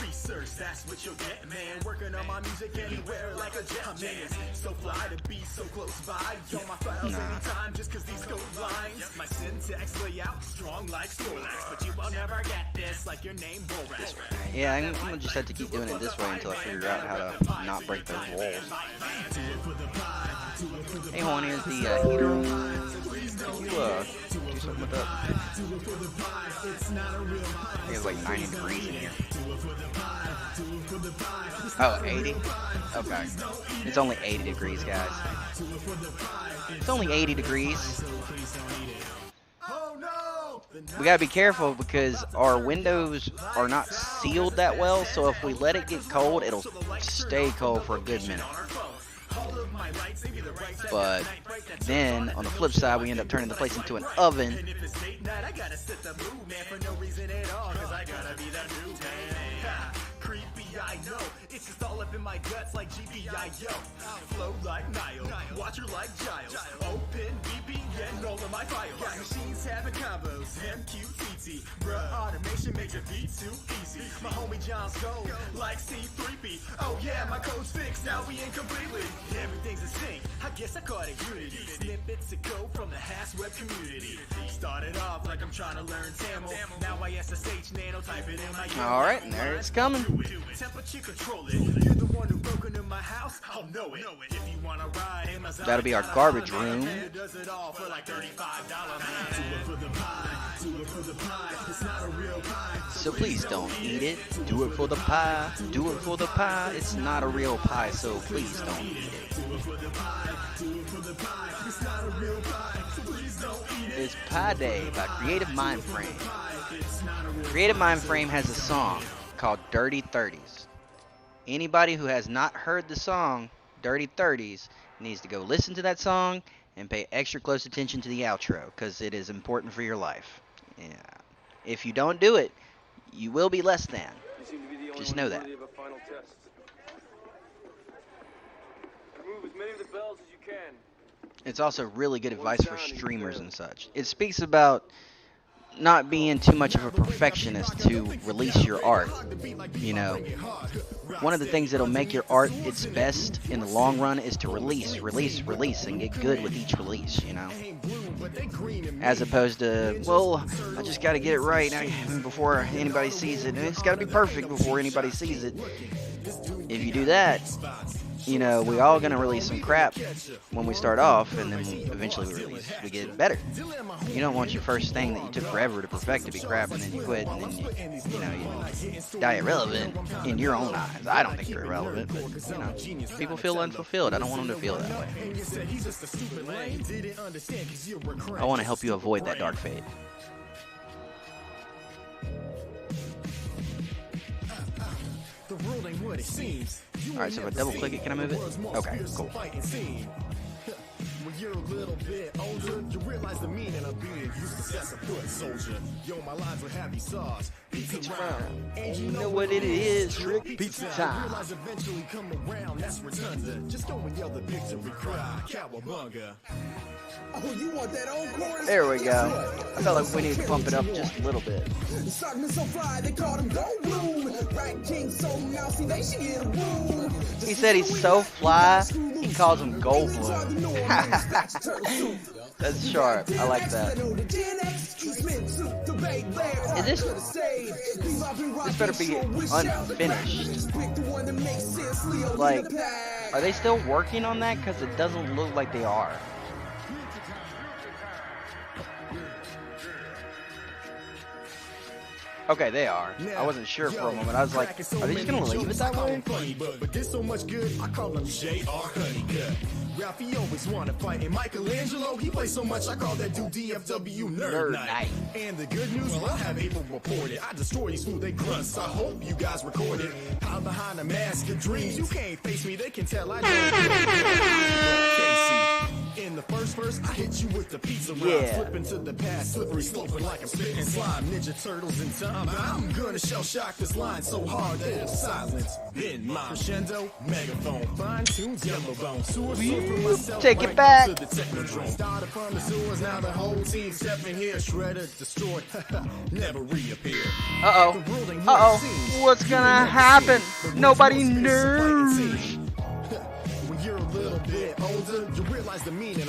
Research, that's what you'll get, man. Working on my music anywhere like a jet man. So fly to be so close by. Yo, my files anytime just cause these code lines. My syntax layout strong like Snorlax. But you will never get this like your name Borax. Yeah, I'm gonna just have to keep doing it this way until I figure out how to not break those walls. Hey, Juan, here's the heater. Can you do something with that? It's like 90 degrees in here. Oh, 80? Okay. It's only 80 degrees, guys. It's only 80 degrees. We gotta be careful because our windows are not sealed that well, so if we let it get cold, it'll stay cold for a good minute. But then, on the flip side, we end up turning the place into an oven. I know it's just all up in my guts like GPIO. Flow like Nile, watch her like Giles. Open VPN, all of my files. Got machines having combos, MQTT. Bruh, automation makes it be too easy. My homie John's gold, like C3P. Oh yeah, my code's fixed, now we in completely. Everything's a sync, I guess I caught it Unity. Snippets of code from the hash web community. Started off like I'm trying to learn Tamil. Now I SSH nano, type it in my. Alright, and there it's coming. That'll be our garbage room. So please don't eat it. Do it for the pie. Do it for the pie. It's not a real pie, so please don't eat it. It's Pie Day by Creative Mindframe. Creative Mindframe has a song called Dirty 30s. Anybody who has not heard the song Dirty 30s needs to go listen to that song and pay extra close attention to the outro because it is important for your life. Yeah. If you don't do it, you will be less than. Just know that. It's also really good advice for streamers and such. It speaks about not being too much of a perfectionist to release your art. You know, one of the things that'll make your art its best in the long run is to release, and get good with each release, you know. As opposed to, well, I just got to get it right before anybody sees it, and it's got to be perfect before anybody sees it. If you do that, you know, we all gonna release some crap when we start off, and then eventually we get better. You don't want your first thing that you took forever to perfect to be crap, and then you quit, and then you die irrelevant in your own eyes. I don't think you're irrelevant, but you know, people feel unfulfilled. I don't want them to feel that way. I want to help you avoid that dark fate. Alright, so if I double click it, can I move it? Okay, cool. When you're a little bit older, you realize the meaning of being useless as a foot soldier. Yo, my lines will have you sauce. Pizza time. And you know what it is, trick pizza time. Realize eventually come around, that's redundant. Just go and yell the victory cry, cowabunga. Oh, you want that old chorus? There we go. I felt like we need to bump it up just a little bit. He said he's so fly, he calls him Goldblum. That's sharp. I like that. Is this better be unfinished. Like, are they still working on that? Because it doesn't look like they are. Okay, they are. I wasn't sure for a moment. I was like, are they just gonna leave it that way? But there's so much good, I call him J.R. Honeycutt. Ralphie always wanna fight, and Michelangelo, he plays so much, I call that dude DFW Nerd Night. And the good news, well, I have April reported. I destroy these food, they grunts. I hope you guys recorded. I'm behind a mask of dreams. You can't face me, they can tell I don't. In the first verse, I hit you with the pizza rhyme. Slip into the past, slippery sloping like I'm spitting slime. Ninja Turtles in time. I'm gonna shell shock this line so hard that it's silence. Then my crescendo, megaphone, fine tunes, yellow bone. Take it back. To the technodrome. Started from the sewers, now the whole team stepping here. Shredded, destroyed, never reappear. What's gonna happen? Nobody knows.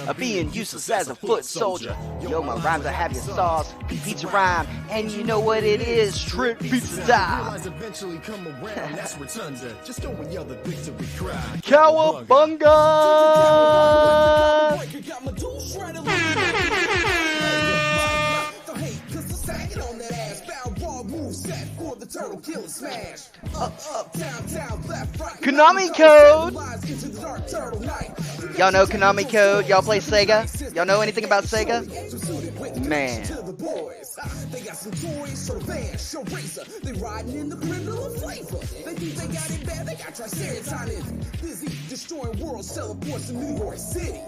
Of being useless as a foot soldier. Yo, my rhymes, I have your sauce. Pizza rhyme, and you know what it is. Shrimp pizza time. Cowabunga! Konami code. Y'all know Konami code? Y'all play Sega? Y'all know anything about Sega? Man. They got some toys, show vans, show racer. They riding in the criminal flavor. They think they got it bad, they got Triceratops. Busy destroying worlds, teleports to New York City.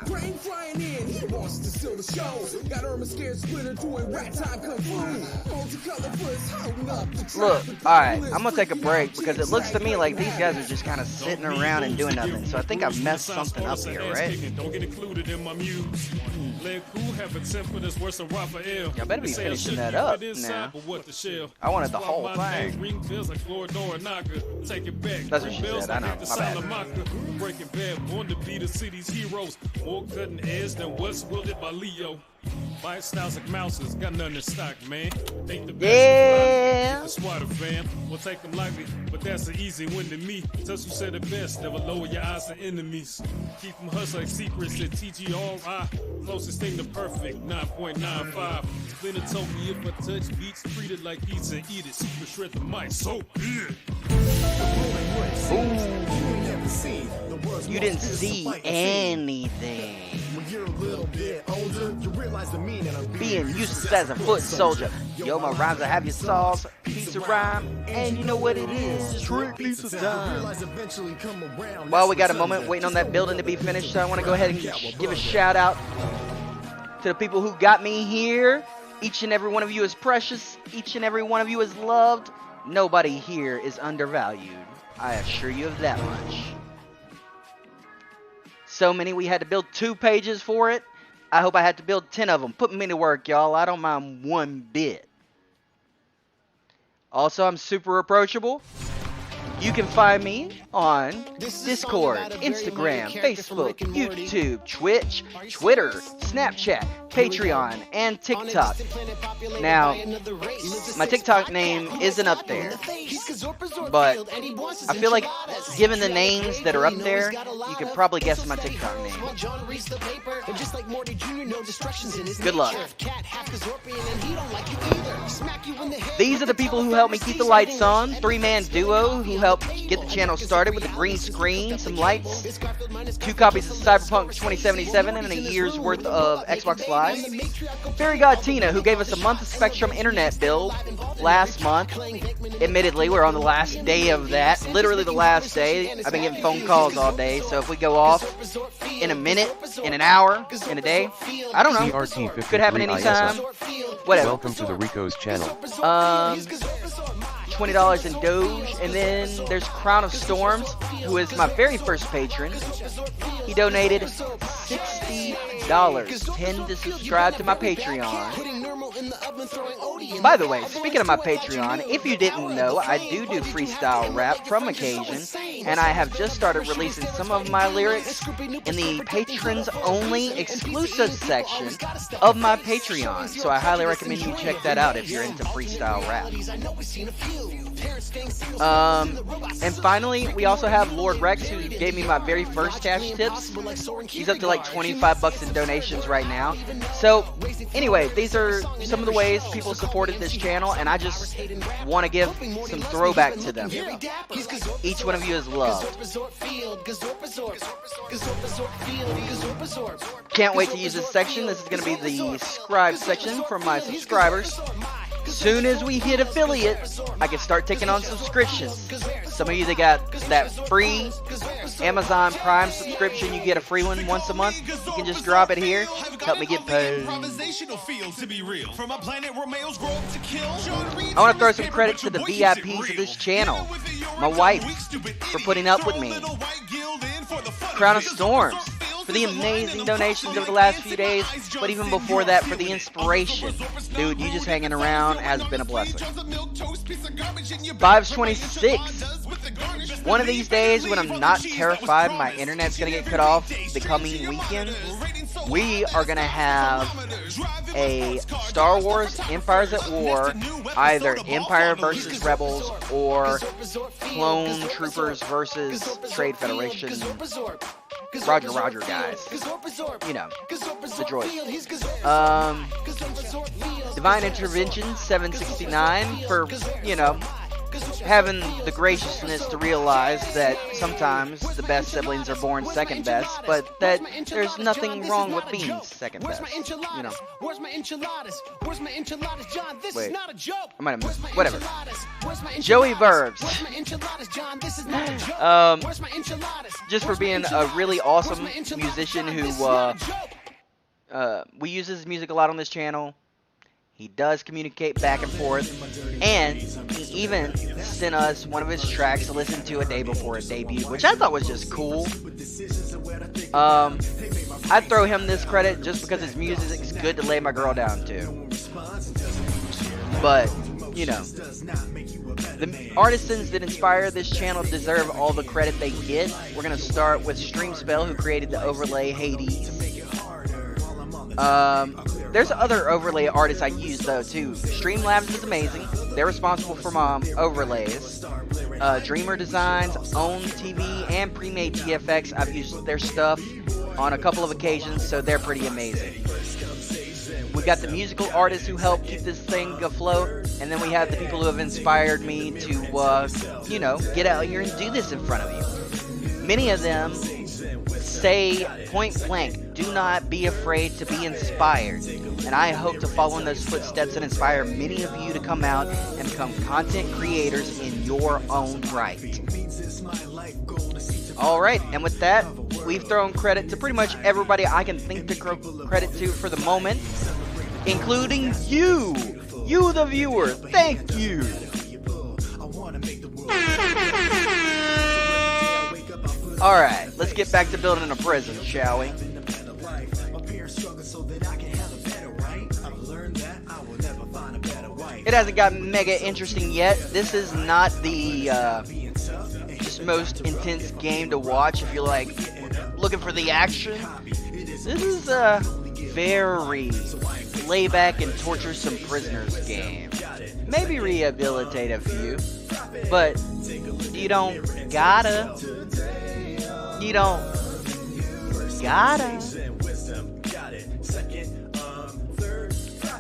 Brain flying in, he wants to steal the show. Got Irma scared Splinter doing rat time kung fu. Multicolor foots holding up the track. Look, alright, I'm gonna take a break because it looks to me like these guys are just kind of sitting around and doing nothing. So I think I've messed something up here, right? Don't get included in my muse. Y'all better be finishing that up now. I wanted the whole thing. That's what she said, I know, my bad. Breaking Bad, born to be the city's heroes. More cutting edge than what's wielded by Leo. Fight styles like mouses, got nothing in stock, man. Think the best the squatter fam. We'll take them lightly, but that's an easy win to me. Just who said it best, never lower your eyes to enemies. Keep them hustling like secrets at TGRI. Closest thing to perfect, 9.95. Splinter told me if I touch beats, treat it like pizza, eat it. Super shred the mic, so big. You didn't see anything. Being useless as a foot soldier. Yo, my rhymes, I have your sauce. Pizza rhyme, and you know what it is. Trick pizza time. While we got a moment waiting on that building to be finished, so I want to go ahead and give a shout out to the people who got me here. Each and every one of you is precious. Each and every one of you is loved. Nobody here is undervalued. I assure you of that much. So many, we had to build 2 pages for it. I hope I had to build 10 of them. Put me to work, y'all. I don't mind one bit. Also, I'm super approachable. You can find me on Discord, Instagram, Facebook, YouTube, Twitch, Twitter, Snapchat, Patreon, and TikTok. Now, my TikTok name isn't up there, but I feel like given the names that are up there, you could probably guess my TikTok name. Good luck. These are the people who helped me keep the lights on. 3-man duo who helped get the channel started with a green screen, some lights, 2 copies of Cyberpunk 2077, and a year's worth of Xbox Live. Fairy God Tina, who gave us a month of Spectrum internet build last month. Admittedly, we're on the last day of that. Literally the last day. I've been getting phone calls all day, so if we go off in a minute, in an hour, in a day, I don't know. Could happen anytime. Whatever. Welcome to the Rico's channel. $20 in Doge, and then there's Crown of Storms, who is my very first patron. He donated $60. 10 to subscribe to my Patreon. By the way, speaking of my Patreon, if you didn't know, I do freestyle rap from occasion, and I have just started releasing some of my lyrics in the patrons only exclusive section of my Patreon. So I highly recommend you check that out if you're into freestyle rap. And finally, we also have Lord Rex, who gave me my very first cash tips. He's up to like 25 bucks in donations right now. So anyway, these are some of the ways people supported this channel, and I just want to give some throwback to them. Each one of you is loved. Can't wait to use this section. This is going to be the scribe section for my subscribers. Soon as we hit affiliate, I can start taking on subscriptions. Some of you that got that free Amazon Prime subscription, you get a free one once a month. You can just drop it here. Help me get paid. I want to throw some credit to the VIPs of this channel. My wife for putting up with me. Crown of Storms for the amazing donations over the last few days, but even before that for the inspiration. Dude, you just hanging around has been a blessing. Vibes26. One of these days when I'm not terrified my internet's going to get cut off the coming weekend, we are going to have a Star Wars Empires at War, either Empire versus Rebels or Clone Troopers versus Trade Federation. Roger, guys. You know, the droids. Divine Intervention 769 for, you know, having the graciousness to realize that sometimes the best siblings are born second best, but that there's nothing wrong with being second best, you know. Wait, I might have missed, whatever. Joey Verbs. Just for being a really awesome musician who, we use his music a lot on this channel. He does communicate back and forth, and he even sent us one of his tracks to listen to a day before it debuted, which I thought was just cool. I'd throw him this credit just because his music is good to lay my girl down to. But, you know, the artisans that inspire this channel deserve all the credit they get. We're going to start with Streamspell, who created the overlay Hades. There's other overlay artists I use though too. Streamlabs is amazing. They're responsible for my overlays. Dreamer Designs, Own TV, and Premade TFX. I've used their stuff on a couple of occasions, so they're pretty amazing. We got the musical artists who help keep this thing afloat, and then we have the people who have inspired me to, you know, get out here and do this in front of you. Many of them say point blank, do not be afraid to be inspired. And I hope to follow in those footsteps and inspire many of you to come out and become content creators in your own right. Alright, and with that, we've thrown credit to pretty much everybody I can think to throw credit to for the moment, including you, the viewer. Thank you. Alright, let's get back to building a prison, shall we? It hasn't got mega interesting yet. This is not the just most intense game to watch if you're like looking for the action. This is a very lay back and torture some prisoners game. Maybe rehabilitate a few, but you don't gotta. You don't gotta.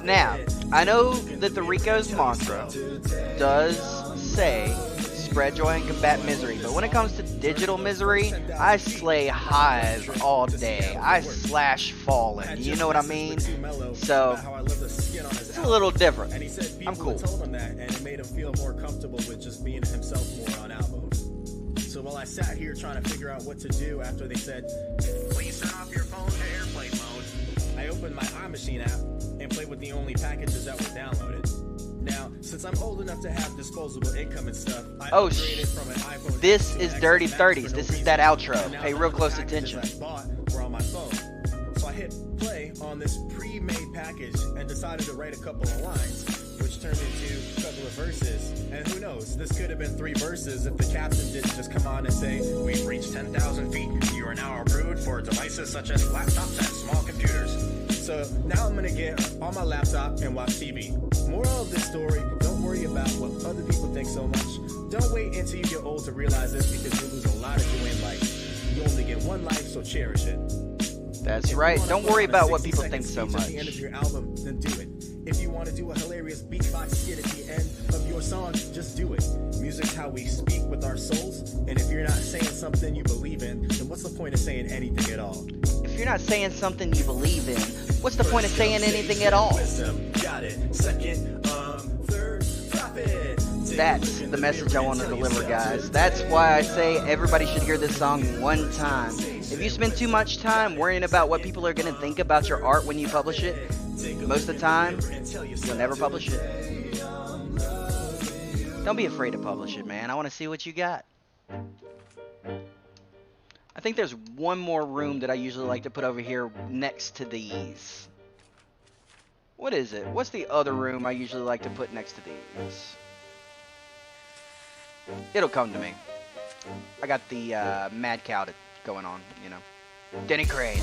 Now, I know that the Rico's mantra does say spread joy and combat misery, but when it comes to digital misery, I slay Hive all day. I slash Fallen, you know what I mean? So, it's a little different. I'm cool. Told him that, and it made him feel more comfortable with just being himself more on albums. So while I sat here trying to figure out what to do after they said, please turn off your phone to airplane mode, I opened my iMachine app and played with the only packages that were downloaded. Now, since I'm old enough to have disposable income and stuff, I upgraded from an iPhone. This is Dirty 30s. This is that outro. Pay real close attention. I bought were on my phone. So I hit play on this pre-made package and decided to write a couple of lines, which turned into a couple of verses. And who knows, this could have been 3 verses if the captain didn't just come on and say, we've reached 10,000 feet. You are now approved for devices such as laptops and small computers. So now I'm going to get on my laptop and watch TV. Moral of this story, don't worry about what other people think so much. Don't wait until you get old to realize this, because you lose a lot of joy in life. You only get one life, so cherish it. That's right. Don't worry about what people think so much. At the end of your album, then do it. If you want to do a hilarious beatbox skit at the end of your song, just do it. Music's how we speak with our souls, and if you're not saying something you believe in, then what's the point of saying anything at all? If you're not saying something you believe in, what's the point of saying anything at all? That's the message I want to deliver, guys. That's why I say everybody should hear this song one time. If you spend too much time worrying about what people are going to think about your art when you publish it, most of the time, you'll never publish it. Don't be afraid to publish it, man. I want to see what you got. I think there's one more room that I usually like to put over here next to these. What is it? What's the other room I usually like to put next to these? It'll come to me. I got the mad cow going on, you know. Denny Crane.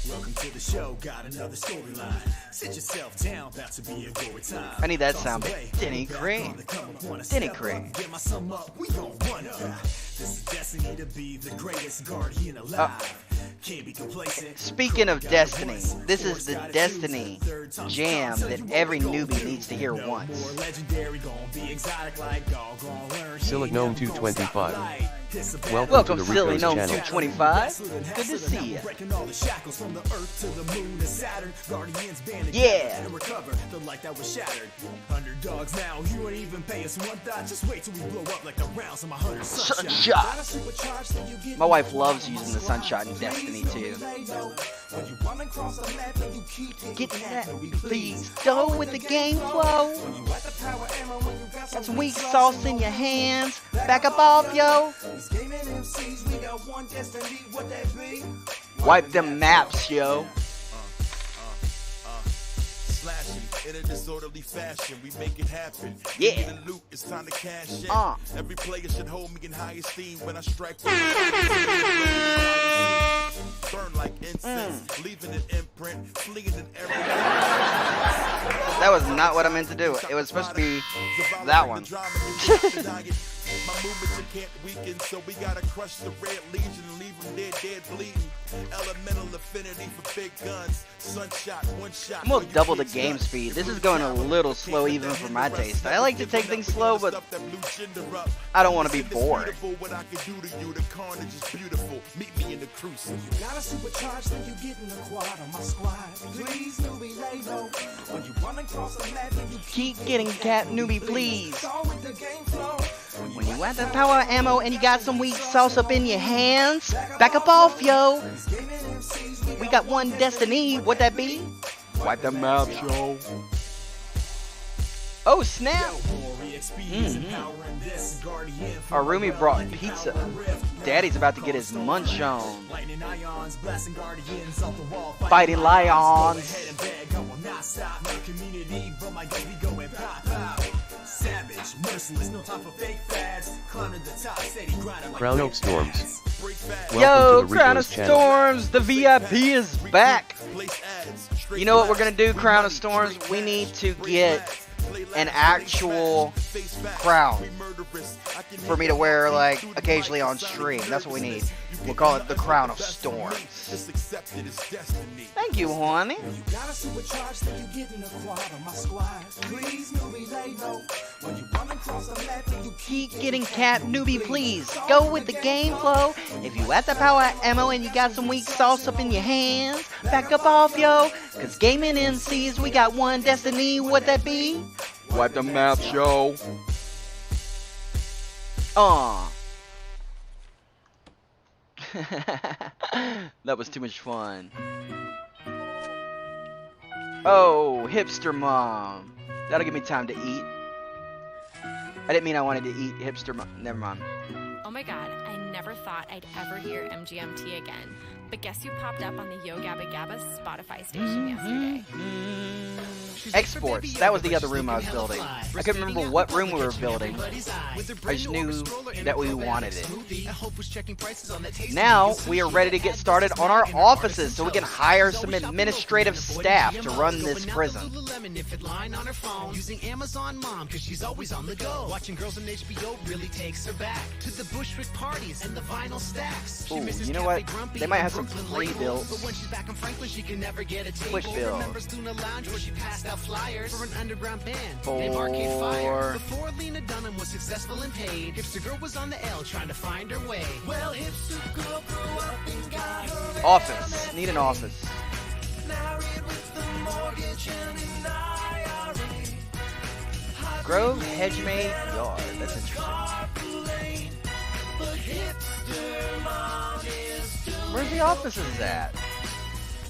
Welcome to the show, got another storyline. Sit yourself down, about to be a gory time. I need that sound. Denny Crane. Denny Crane. Get my sum up, we gon' run up. This is destiny to be the greatest guardian alive. Can't be complacent. Speaking of Destiny, this is the Destiny jam that every newbie needs to hear once. Silly Gnome 225. Welcome to the Silly Rico's Gnome channel. 225. Good to see you. Yeah. Underdogs now, you ain't even pay us one thought. Just wait till we blow up like the rounds of my 100 Sunshot. My wife loves using the Sunshot in Destiny too. Get that, please. Go with the game flow. Got some weak sauce in your hands. Back up off, yo. Wipe them maps, yo. In a disorderly fashion, we make it happen. Yeah. The loot, it's time to cash in. Every player should hold me in high esteem when I strike. Burn like incense, leaving an imprint, fleeing in every. That was not what I meant to do. It was supposed to be that one. My movements you can't weaken, so we gotta crush the red legion and leave them dead bleeding. Elemental affinity for big guns. Sunshot, one shot. I'm gonna double the game speed. This is going a little slow even for my taste. I like to take things slow, but I don't want to be bored. What I can do to you, the carnage is beautiful. Meet me in the crucible. You gotta supercharge, then you get in the quad on my squad. Please, newbie, lay low. When you run across the map, and you Keep getting cat newbie, please. go with the game flow. When you want the power ammo and you got some weak sauce up in your hands, back up off, yo. We got one destiny. What that be? Wipe the maps, yo. Oh snap! Our roomie brought pizza. Daddy's about to get his munch on. Fighting lions. Crown of Storms. Yo, Crown of Storms, the VIP is back. You know what we're gonna do, Crown of Storms? We need to get an actual crown for me to wear, like, occasionally on stream. That's what we need. We'll call it the Crown of Storms. Thank you, honey. Keep getting cat newbie, please. Go with the game flow. If you at the power ammo and you got some weak sauce up in your hands, back up off, yo. Cause gaming MCs, we got one destiny. What that be? Wipe the maps, yo. That was too much fun. Oh, hipster mom. That'll give me time to eat. I didn't mean I wanted to eat hipster mom. Never mind. Oh my god, I never thought I'd ever hear MGMT again. But guess who popped up on the Yo Gabba Gabba Spotify station yesterday? Exports. That was the other room I was building. I couldn't remember what room we were building. I just knew that we wanted it. Now, we are ready to get started on our offices so we can hire some administrative staff to run this prison. Using Amazon Mom because she's always on the go. Watching girls on HBO really takes her back to the Bushwick parties and the vinyl stacks. Ooh, you know what? They might have some pre-built But when she's back in Franklin, she can never get a table. quick build. Remembers Luna Lounge where she passed out flyers for an underground band named Arcade Fire. Before Lena Dunham was successful and paid, Hipster Girl was on the L trying to find her way. Well, Hipster Girl grew up and got her office. Need an office. married with the mortgage and an IRA. Grove Hedgemade Yard. That's interesting. Where's the offices at?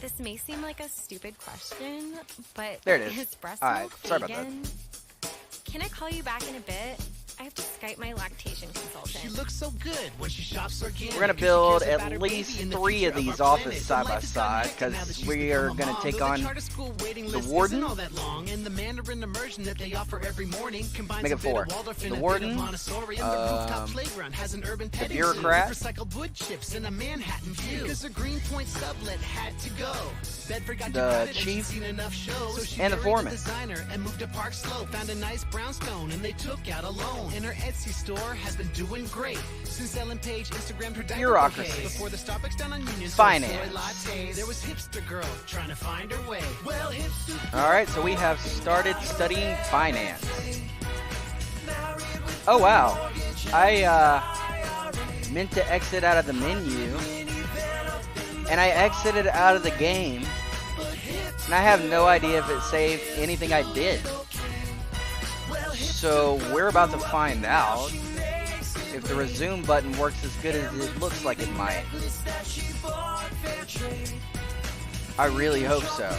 This may seem like a stupid question, but There it is. is breast All right, milk sorry about vegan? Can I call you back in a bit? I have to Skype my lactation consultant. She looks so good when she shops organic. We're gonna build at least 3 of these offices side by side because we are gonna take on the warden. Make it 4. The warden, the bureaucrat, the chief, and the foreman. And her Etsy store has been doing great since Ellen Page Instagrammed her Bureaucracy. before the Starbucks down on Union. Finance. Latte. There was Hipster Girl trying to find her way. Well, Hipster Girl. Alright, so we have started studying finance. Oh wow. I meant to exit out of the menu, and I exited out of the game, and I have no idea if it saved anything I did. So we're about to find out if the resume button works as good as it looks like it might. I really hope so.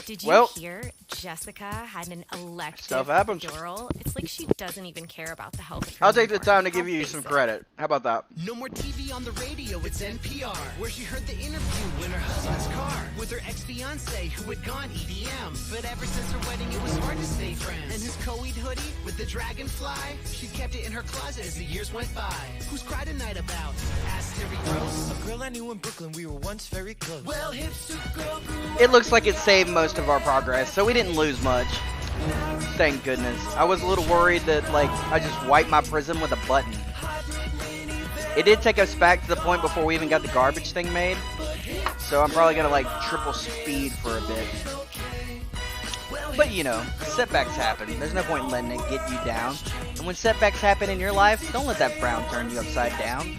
Did you Well, hear Jessica had an elective stuff happens. epidural? It's like she doesn't even care about the health of her I'll take the newborn. time to give How you some basic. credit. How about that? No more TV on the radio, it's NPR, where she heard the interview in her husband's car with her ex-fiance who had gone EDM. But ever since her wedding, it was hard to stay friends. And his Coed hoodie with the dragonfly, she kept it in her closet as the years went by. Who's cried tonight about? Asked Terry Gross. A girl I knew in Brooklyn, we were once very close. Well, Hipster Girl grew It looks like it saved most of our progress, so we didn't lose much. Thank goodness. I was a little worried that, like, I just wiped my prison with a button. It did take us back to the point before we even got the garbage thing made, so I'm probably gonna, like, triple speed for a bit. But, you know, setbacks happen. There's no point in letting it get you down. And when setbacks happen in your life, don't let that frown turn you upside down.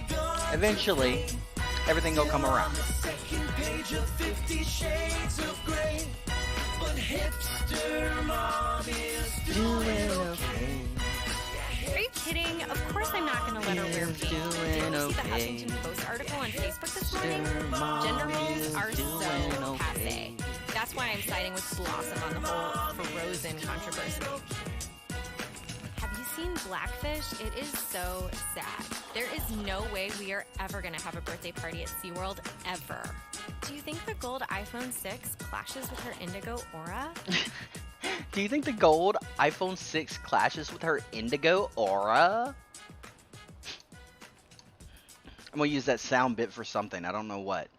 Eventually, everything will come around. Are you kidding? Of course I'm not going to let her wear pink. Did you see the Huffington Post article on Facebook this morning? Gender roles are so passe. That's why I'm siding with Blossom on the whole Frozen controversy. Have you seen Blackfish? It is so sad. There is no way we are ever going to have a birthday party at SeaWorld, ever. Do you think the gold iPhone 6 clashes with her indigo aura? Do you think the gold iPhone 6 clashes with her indigo aura? I'm gonna use that sound bit for something. I don't know what.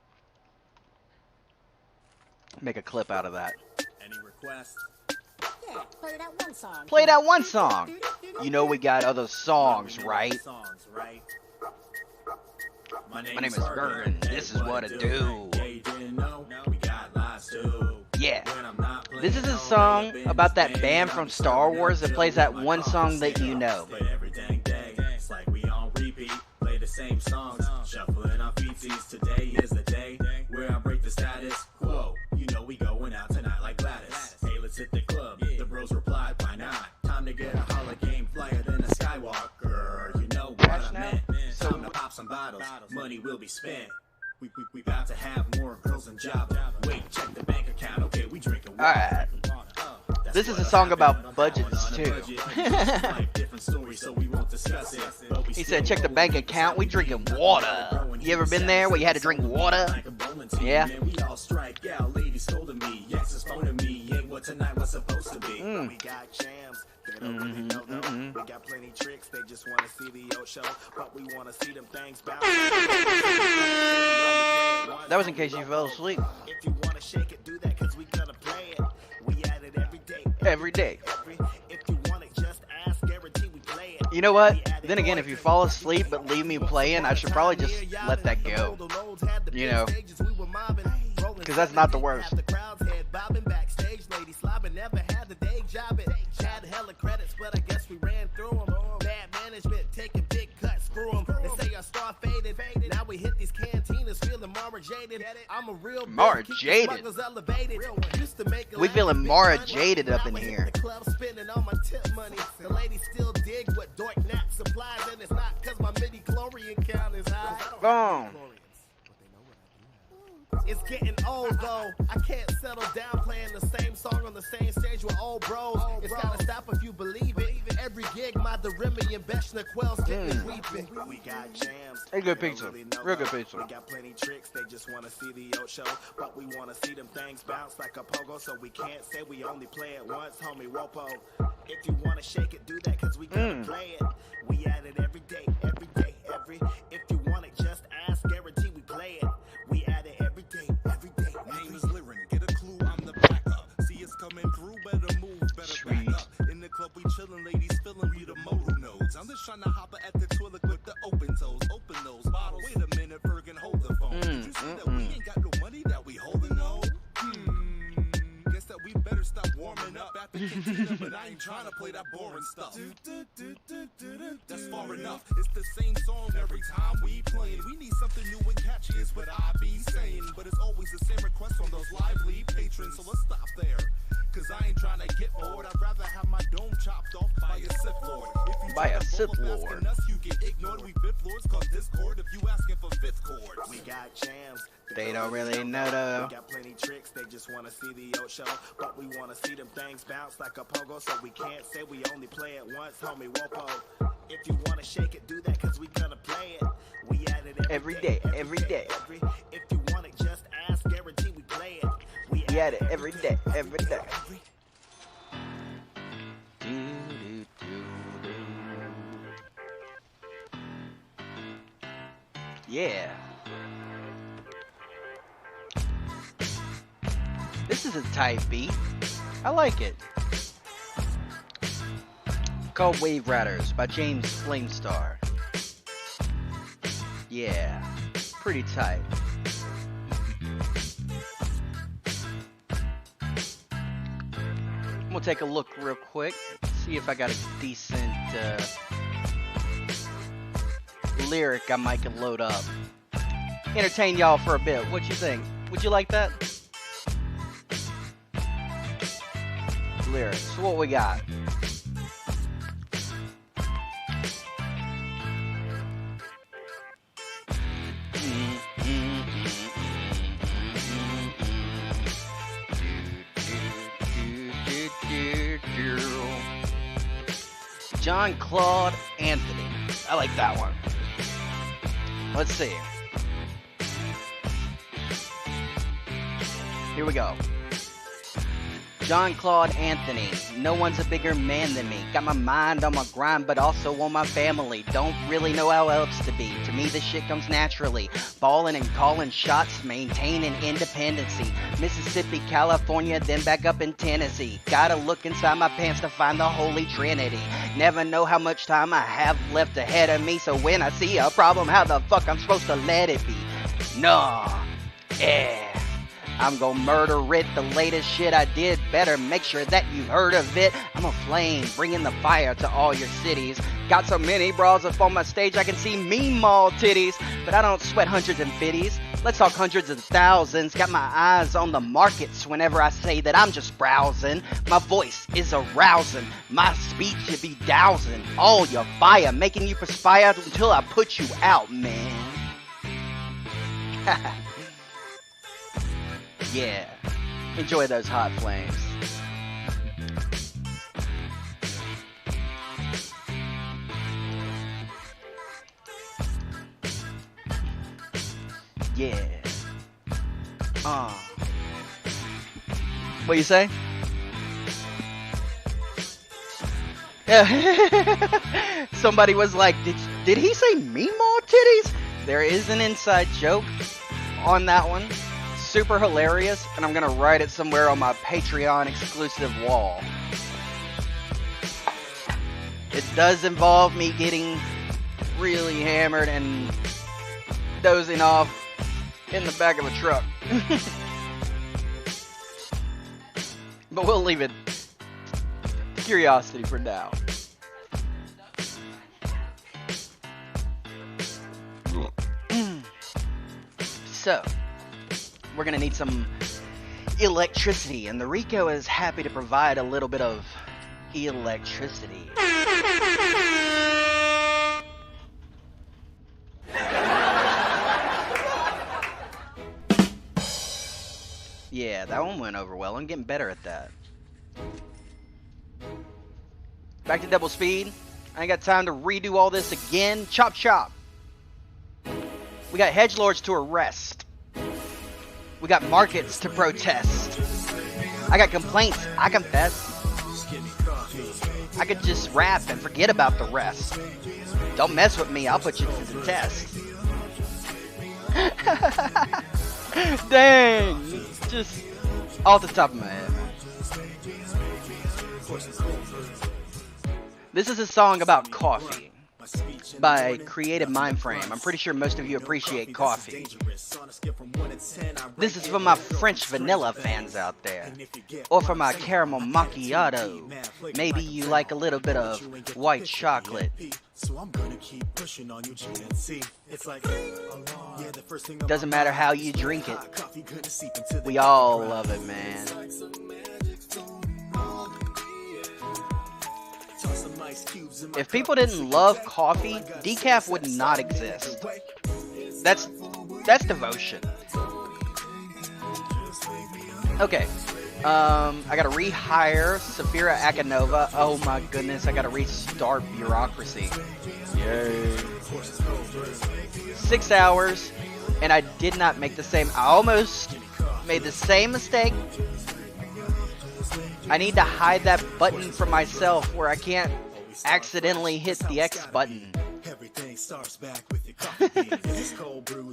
Make a clip out of that. Any requests? Yeah, play that one song. Play that one song. You know we got other songs, right? My name is Gergen. This is what I do. Yeah. This is a song about that band from Star Wars that plays that one song that you know. It's like we on repeat, play the same songs, shuffling our feetsies. Today is the day where I break the status quo. You know we going out tonight like Gladys. Hey, let's hit the club. The bros replied, why not? Time to get a Hall of Game flyer than a Skywalker. You know what I meant. Time to pop some bottles. Money will be spent. We about to have more girls than Java. Wait, check the bank account. Okay, we drinking water. Alright. This is a song about budgets too. He said, check the bank account, we drinking water. You ever been there where you had to drink water? Yeah. We got jams. They don't really know though. We got plenty tricks. They just want to see the old show, but we want to see them things bounce. That was in case you fell asleep. If you want to shake it, do that, cause we gonna play it. We at it every day. Every day. If you want it, just ask. Guarantee we play it. You know what? Then again, if you fall asleep but leave me playing, I should probably just let that go. You know, because that's not the worst. Never had the day job. It had hella credits, but I guess we ran through them. Bad management taking big cuts, screw them. They say our star faded. Now we hit these cantinas feeling more jaded. I'm a real Mara jaded. We feeling Mara jaded up in here. The club spending all my tip money. The ladies still dig what Dork Nat supplies, and it's not cause my midi chlorian count is high. Boom. It's getting old though. I can't settle down playing the same song on the same stage with old bros. It's gotta stop if you believe it. Every gig, my Deremy and Beshna Quells get me weeping. We got jams. Hey, good pizza. Real good pizza. We got plenty tricks. They just wanna see the old show, but we wanna see them things bounce like a pogo. So we can't say we only play it once, homie. Wopo. If you wanna shake it, do that, cause we gonna play it. We at it every day, every day, every. If you want it, just ask. Guarantee we play it. We at it every day, every day. Name is Liren, get a clue, I'm the backup. See us coming through, better move, better back up. In the club we chillin', ladies feelin', we the motor nodes. I'm just tryna hop at the toilet with the open toes. Open those bottles. Wait a minute, Bergen, hold the phone. Did you see that we ain't got no money that we holding no? Guess that we better stop warming up at the cantina, but I ain't tryna play that boring stuff. That's far enough. It's the same song every time we playin'. We need something new and catchy is what I be saying. But it's always the same request from those lively patrons, so let's stop there. Cause I ain't trying to get bored. I'd rather have my dome chopped off by a Sith Lord. If you By a try to Sith pull up Lord. asking us, you get ignored. We fifth lords cause discord if you asking for fifth chord. We got jams. They don't really know though. We got plenty tricks. They just want to see the old show, but we want to see them things bounce like a pogo. So we can't say we only play it once, homie. Wopo. If you want to shake it, do that, cause we gonna play it. We at it every day, every day. If you want it, just ask. Guarantee we play it. We at it every day, every day. Yeah. This is a tight beat. I like it. Called Wave Riders by James Flamestar. Yeah. Pretty tight. I'm gonna take a look real quick. See if I got a decent lyric I might can load up. Entertain y'all for a bit. What you think? Would you like that? Lyrics. What we got? Jean-Claude Anthony. I like that one. Let's see. Here we go. Jean-Claude Anthony. No one's a bigger man than me. Got my mind on my grind, but also on my family. Don't really know how else to be. To me, this shit comes naturally. Balling and calling shots, maintaining independency. Mississippi, California, then back up in Tennessee. Gotta look inside my pants to find the Holy Trinity. Never know how much time I have left ahead of me. So when I see a problem, how the fuck I'm supposed to let it be? Nah. Yeah. I'm gonna murder it, the latest shit I did. Better make sure that you heard of it. I'm a flame, bringing the fire to all your cities. Got so many bras up on my stage I can see meme mall titties. But I don't sweat hundreds and fifties. Let's talk hundreds of thousands. Got my eyes on the markets whenever I say that I'm just browsing. My voice is arousing. My speech should be dousing all your fire, making you perspire until I put you out, man. Yeah, enjoy those hot flames. Yeah. What you say? Yeah. Somebody was like, did he say meme mall titties? There is an inside joke on that one. Super hilarious, and I'm gonna write it somewhere on my Patreon exclusive wall. It does involve me getting really hammered and dozing off in the back of a truck. But we'll leave it to curiosity for now. So, we're gonna need some electricity, and the Rico is happy to provide a little bit of electricity. Yeah, that one went over well. I'm getting better at that. Back to double speed. I ain't got time to redo all this again. Chop chop. We got HedgeLords to arrest. We got markets to protest. I got complaints, I confess. I could just rap and forget about the rest. Don't mess with me, I'll put you to the test. Dang, just off the top of my head. This is a song about coffee by Creative Mindframe. I'm pretty sure most of you appreciate coffee. This is for my French vanilla fans out there, or for my caramel macchiato. Maybe you like a little bit of white chocolate. Doesn't matter how you drink it. We all love it, man. If people didn't love coffee, decaf would not exist. That's devotion. Okay. I gotta rehire Safira Akinova. Oh my goodness, I gotta restart bureaucracy. Yay. 6 hours, and I did not make the same. I almost made the same mistake. I need to hide that button from myself where I can't accidentally hit the X button.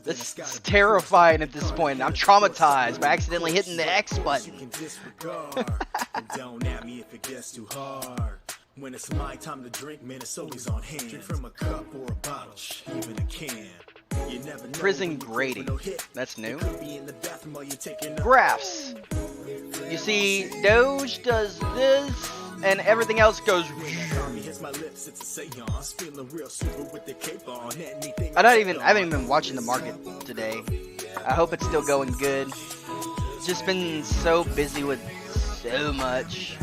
This is terrifying at this point. I'm traumatized by accidentally hitting the X button. When it's my time to drink, man, it's always on hand. Drink from a cup or a bottle, even a can. You never know. Prison grading. That's new. Graphs. You see, Doge does this, and everything else goes. I haven't even been watching the market today. I hope it's still going good. Just been so busy with so much,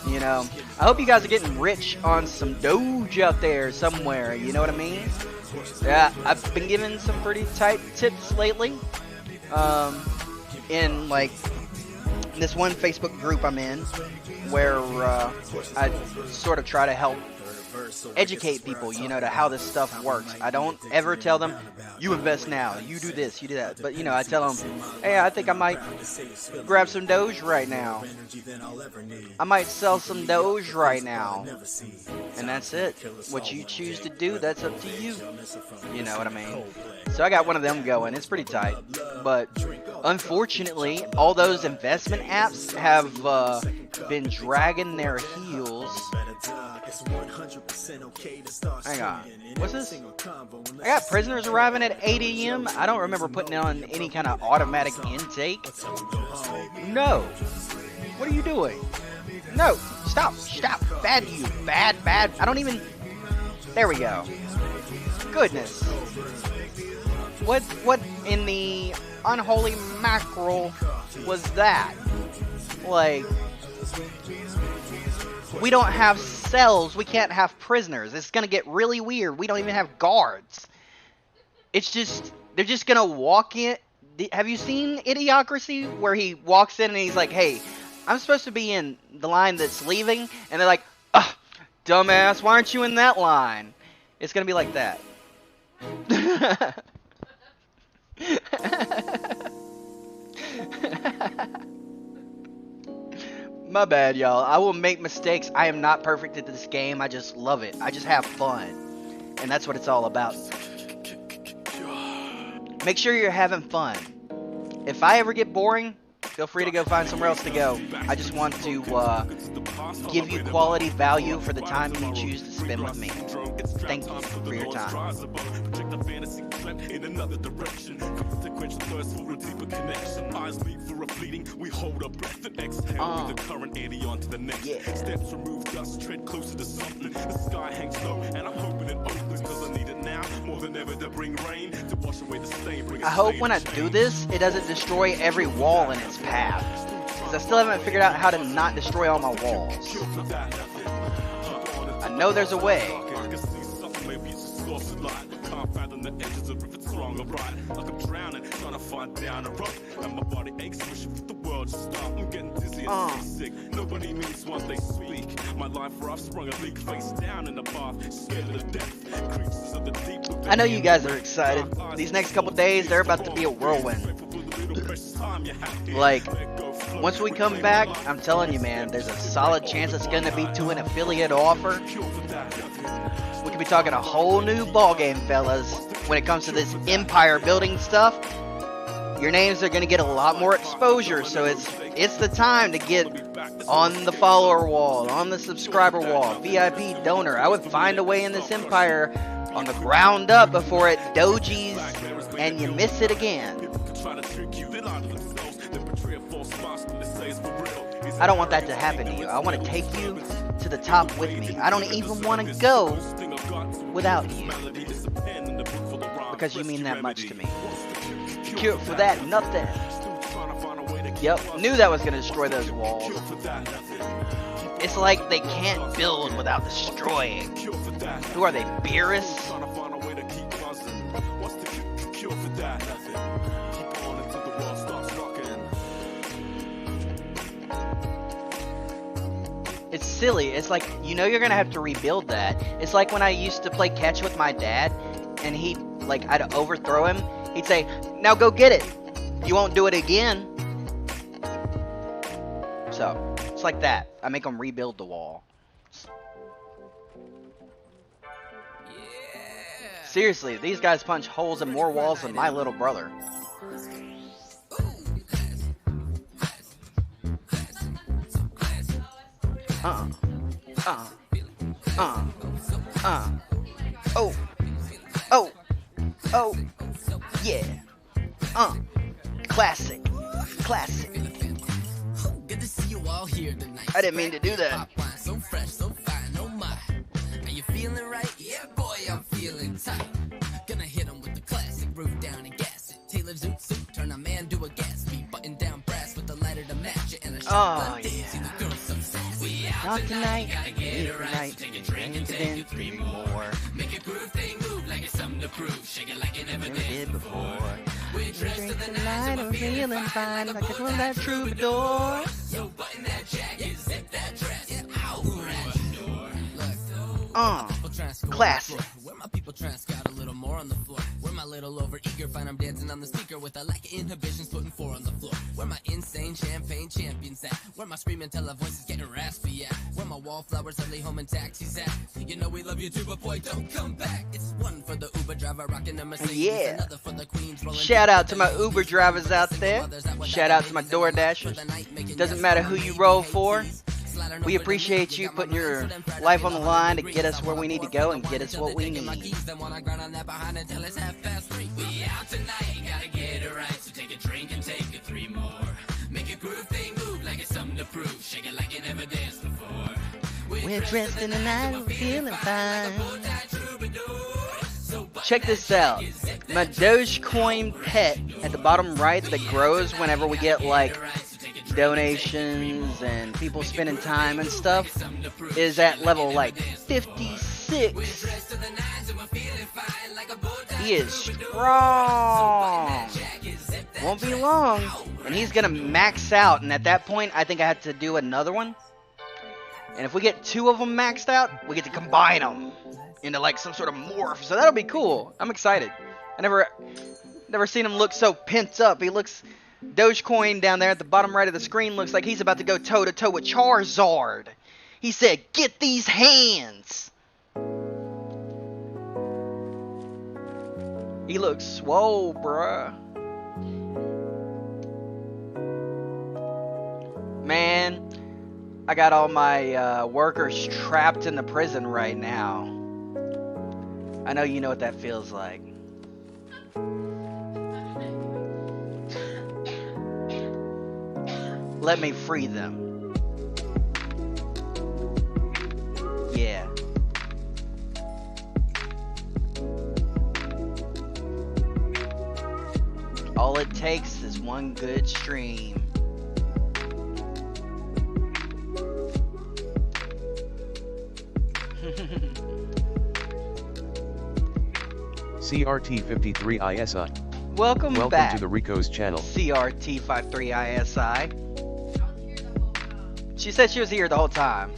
you know. I hope you guys are getting rich on some Doge out there somewhere, you know what I mean? Yeah, I've been giving some pretty tight tips lately. In like this one Facebook group I'm in, where I sort of try to help educate people, you know, to how this stuff works. I don't ever tell them, you invest now, you do this, you do that. But, you know, I tell them, hey, I think I might grab some Doge right now. I might sell some Doge right now. And that's it. What you choose to do, that's up to you. You know what I mean? So I got one of them going. It's pretty tight. But unfortunately, all those investment apps have been dragging their heels. Hang on. What's this? I got prisoners arriving at 8 a.m. I don't remember putting on any kind of automatic intake. No. What are you doing? No. Stop. Stop. Bad you. Bad. I don't even... There we go. Goodness. What in the unholy mackerel was that? Like... We don't have cells. We can't have prisoners. It's going to get really weird. We don't even have guards. It's just... They're just going to walk in... Have you seen Idiocracy? Where he walks in and he's like, hey, I'm supposed to be in the line that's leaving. And they're like, ugh, dumbass, why aren't you in that line? It's going to be like that. My bad, y'all. I will make mistakes. I am not perfect at this game. I just love it. I just have fun. And that's what it's all about. Make sure you're having fun. If I ever get boring, feel free to go find somewhere else to go. I just want to give you quality value for the time you choose to spend with me. Thank you for your time. In another direction, consequential thirst for a deeper connection. Eyes leap for a fleeting, we hold our breath and exhale with the current eddy on to the next. Steps remove dust, tread closer to something. The sky hangs low, and I'm hoping it opens, cause I need it now more than ever to bring rain to wash away the stain. I hope when I do this, it doesn't destroy every wall in its path, because I still haven't figured out how to not destroy all my walls. I know there's a way. Can't fathom the edges of if it's wrong or right. Like I'm drowning, trying to find down a rope. And my body aches, wishing for the world to stop. I'm getting dizzy and sick. Nobody means what they speak. My life rough, sprung a leak face down in the bath. Scared of the death. Creatures of the deep. I know you guys are excited. These next couple days, they're about to be a whirlwind. Like, once we come back, I'm telling you, man, there's a solid chance it's going to be to an affiliate offer. We could be talking a whole new ballgame, fellas. When it comes to this empire building stuff, your names are going to get a lot more exposure. So it's the time to get on the follower wall, on the subscriber wall, VIP donor. I would find a way in this empire on the ground up before it dojies and you miss it again. I don't want that to happen to you. I want to take you to the top with me. I don't even want to go without you, because you mean that much to me. Cure for that, nothing. Yep, knew that was going to destroy those walls. It's like they can't build without destroying. Who are they, Beerus? It's silly. It's like, you know you're going to have to rebuild that. It's like when I used to play catch with my dad, and I'd overthrow him. He'd say, now go get it. You won't do it again. So, it's like that. I make them rebuild the wall. Seriously, these guys punch holes in more walls than my little brother. Oh, yeah. Classic. Good to see you all here tonight. I didn't mean to do that. So fresh, so fine, oh my. Are you feeling right? Yeah, boy, I'm feeling tight. Gonna hit him with the classic, roof down and gas it. Tailored zoot suit, turn a man to a Gatsby. Button down brass with the lighter to match it. And a shotgun dance. See the girl so sassy. Not tonight, gotta get it right. Take a drink and take 3 more. Make a groove thing move like it's something to prove. Shake it like you never did before. We dress to the nines, I'm feeling fine. Like it's from that troubadour. So button that jacket, zip that dress. Out, grab your door. Classic. Where my people try to scout a little more on the floor. Where my little over eager find I'm dancing on the speaker with a lack of inhibitions, putting 4 on the floor. Where my insane champagne champions at. Where my screaming till our voices getting raspy at. Where my wallflowers are lay home in taxis at. You know we love you too, but boy, don't come back. It's one for the Uber driver rocking a Mercedes. Yeah. Another for the Queens rolling. Shout out to my Uber drivers out there. Shout out to my Door Dashers. Doesn't matter who you roll for. We appreciate you putting your life on the line to get us where we need to go and get us what we need. We out tonight, gotta get it right. So take a drink and take a 3 more. Make a groove thing move like it's something to prove. Shake it like you never danced before. We're dressed in the night, we're feeling fine. Check this out. My Dogecoin pet at the bottom right that grows whenever we get like donations and people spending time and stuff is at level like 56. He is strong. Won't be long and he's gonna max out, and at that point I think I have to do another one, and if we get 2 of them maxed out we get to combine them into like some sort of morph, so that'll be cool. I'm excited. I never seen him look so pent up. He looks, Dogecoin down there at the bottom right of the screen looks like he's about to go toe to toe with Charizard. He said, "Get these hands." He looks swole, bruh. Man, I got all my workers trapped in the prison right now. I know you know what that feels like. Let me free them. Yeah. All it takes is one good stream. CRT53ISI. Welcome back to the Rico's channel. CRT53ISI. She said she was here the whole time.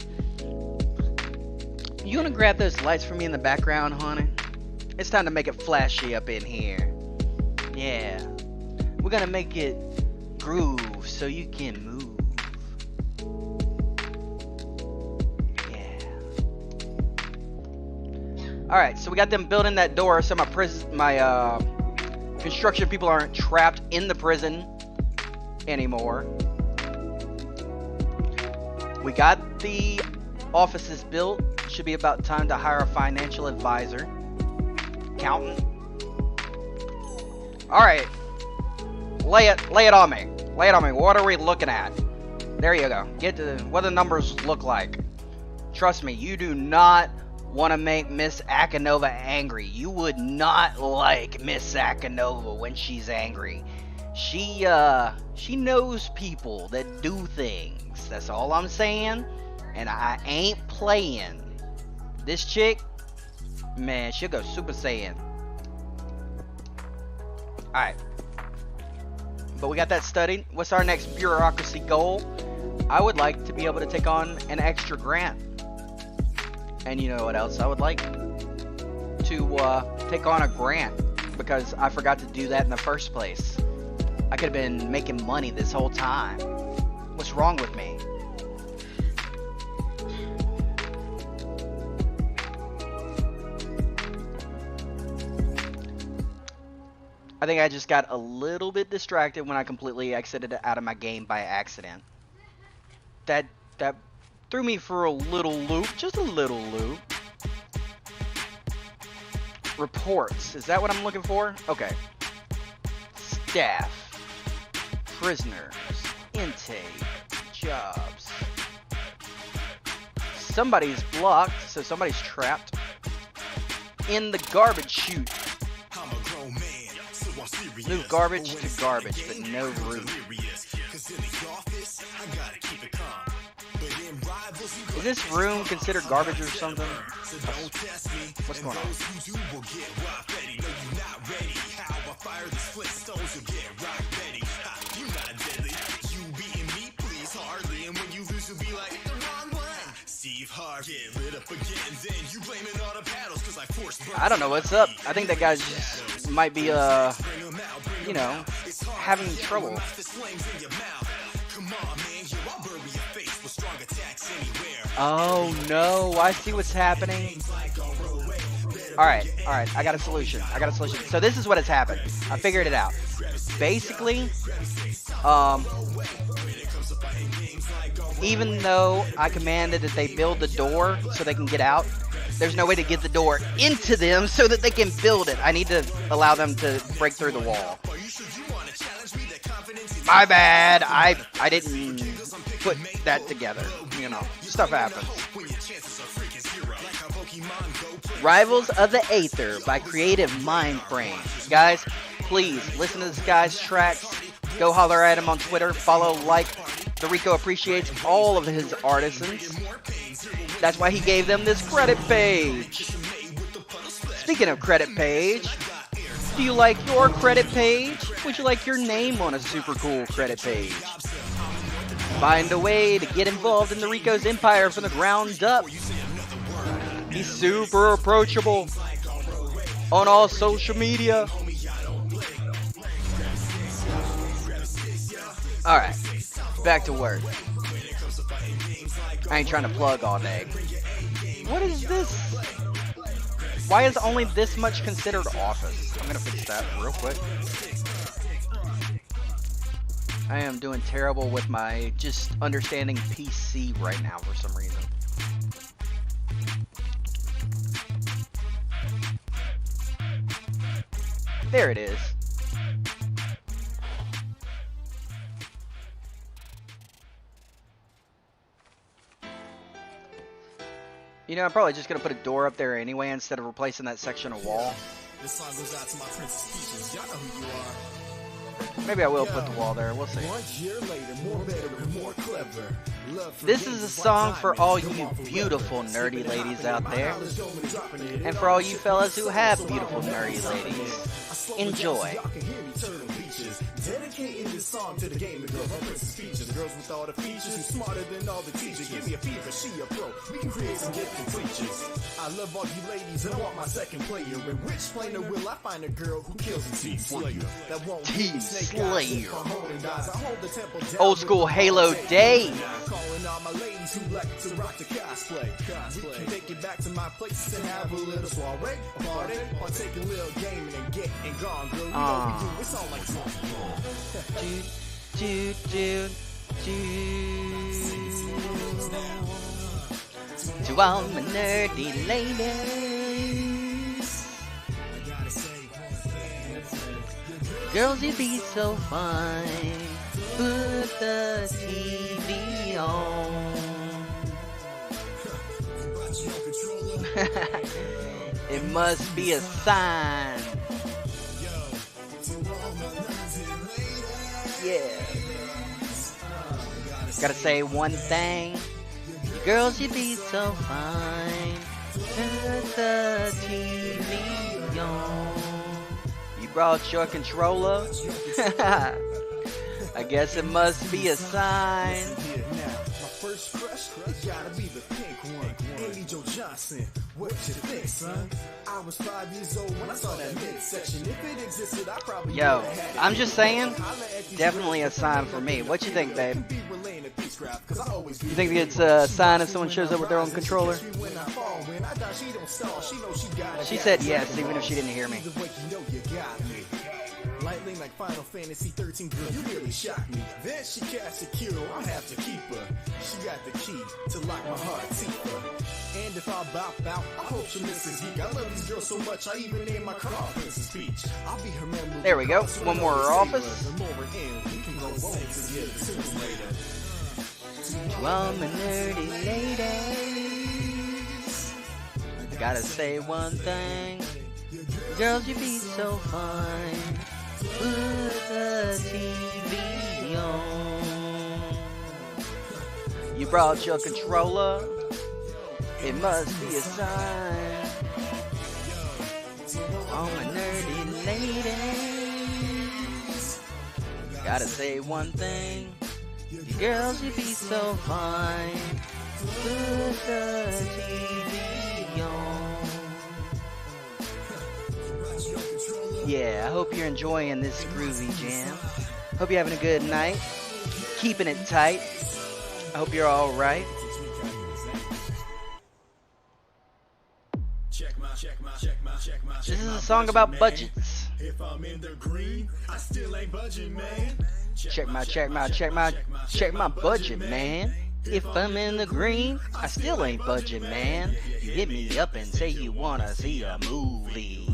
You wanna grab those lights for me in the background, honey? It's time to make it flashy up in here. Yeah. We're gonna make it groove so you can move. Alright, so we got them building that door so my construction people aren't trapped in the prison anymore. We got the offices built. Should be about time to hire a financial advisor. Accountant. Alright. Lay it on me. Lay it on me. What are we looking at? There you go. Get to what the numbers look like. Trust me, you do not want to make Miss Akinova angry. You would not like Miss Akinova when she's angry. She knows people that do things. That's all I'm saying. And I ain't playing. This chick, man, she'll go Super Saiyan. Alright. But we got that studied. What's our next bureaucracy goal? I would like to be able to take on an extra grant. And you know what else I would like? To take on a grant, because I forgot to do that in the first place. I could have been making money this whole time. What's wrong with me? I think I just got a little bit distracted when I completely exited out of my game by accident. That threw me for a little loop, just a little loop. Reports, is that what I'm looking for? Okay. Staff, prisoners, intake, jobs. Somebody's blocked, so somebody's trapped. In the garbage chute. Move garbage to garbage, but no room. Is this room considered garbage or something? What's going on? I don't know what's up. I think that guy just might be, you know, having trouble. Oh no, I see what's happening. Alright, I got a solution. So this is what has happened. I figured it out. Basically, even though I commanded that they build the door so they can get out, there's no way to get the door into them so that they can build it. I need to allow them to break through the wall. My bad. I didn't put that together. You know, stuff happens. Rivals of the Aether by Creative Mindframe. Guys, please listen to this guy's tracks. Go holler at him on Twitter. Follow, like. The Rico appreciates all of his artisans. That's why he gave them this credit page. Speaking of credit page, do you like your credit page? Would you like your name on a super cool credit page? Find a way to get involved in the Rico's empire from the ground up. He's super approachable on all social media. Alright, back to work. I ain't trying to plug all day. What is this? Why is only this much considered office? I'm gonna fix that real quick. I am doing terrible with my just understanding PC right now for some reason. There it is. You know, I'm probably just gonna put a door up there anyway instead of replacing that section of wall. This song goes out to my Princess Peaches. Y'all know who you are. Maybe I will put the wall there. We'll see. 1 year later, more better and more clever. This is a song for all you beautiful nerdy ladies out there. And for all you fellas who have beautiful nerdy ladies. Enjoy. Dedicating this song to the gaming girls, my Princess Peaches. The girls with all the features and smarter than all the teachers. Give me a fever, she a pro. We can create some gifted creatures. I love all you ladies and I want my second player. In which planer will I find a girl who kills and Team Slayer? That won't Team Slayer. Old Old school Halo Day. Calling all my ladies who like to rock the cosplay. We can take it back to my place and have a little soiree, a party, or take a little gaming and get and gone, girl. You know we do. It's all like To all my nerdy ladies. Girls, you be so fine. Put the TV on. It must be a sign. Yeah. Gotta say one thing. Girls, you be so fine. Put the TV on. You brought your controller? I guess it must be a sign. My first crush, it gotta be the pink one. Amy Jo Johnson, what you think, son? I was 5 years old when I saw that midsection. If it existed, I probably Yo, I'm just saying, definitely a sign for me. What you think, babe? You think it's a sign if someone shows up with their own controller? She said yes, even if she didn't hear me. Lightning like Final Fantasy 13, girl, you really shocked me. Then she cast a cure, I have to keep her. She got the key to lock my heart deeper. And if I bop out, I hope she misses geek. I love these girls so much, I even named my car Princess Peach. I'll be her memory. There we go. One more office. To all my nerdy ladies, I gotta say one thing. Girls, you be so fine. Put the TV on. You brought your controller. It must be a sign. All my nerdy ladies, gotta say one thing. You girls, you be so fine. Yeah, I hope you're enjoying this groovy jam. Hope you're having a good night. Keeping it tight. I hope you're all right. This is a song about budgets. If I'm in the green, I still ain't budging, man. Check my budget, man. If I'm in the green, I still ain't budging, man. You hit me up and say you wanna see a movie.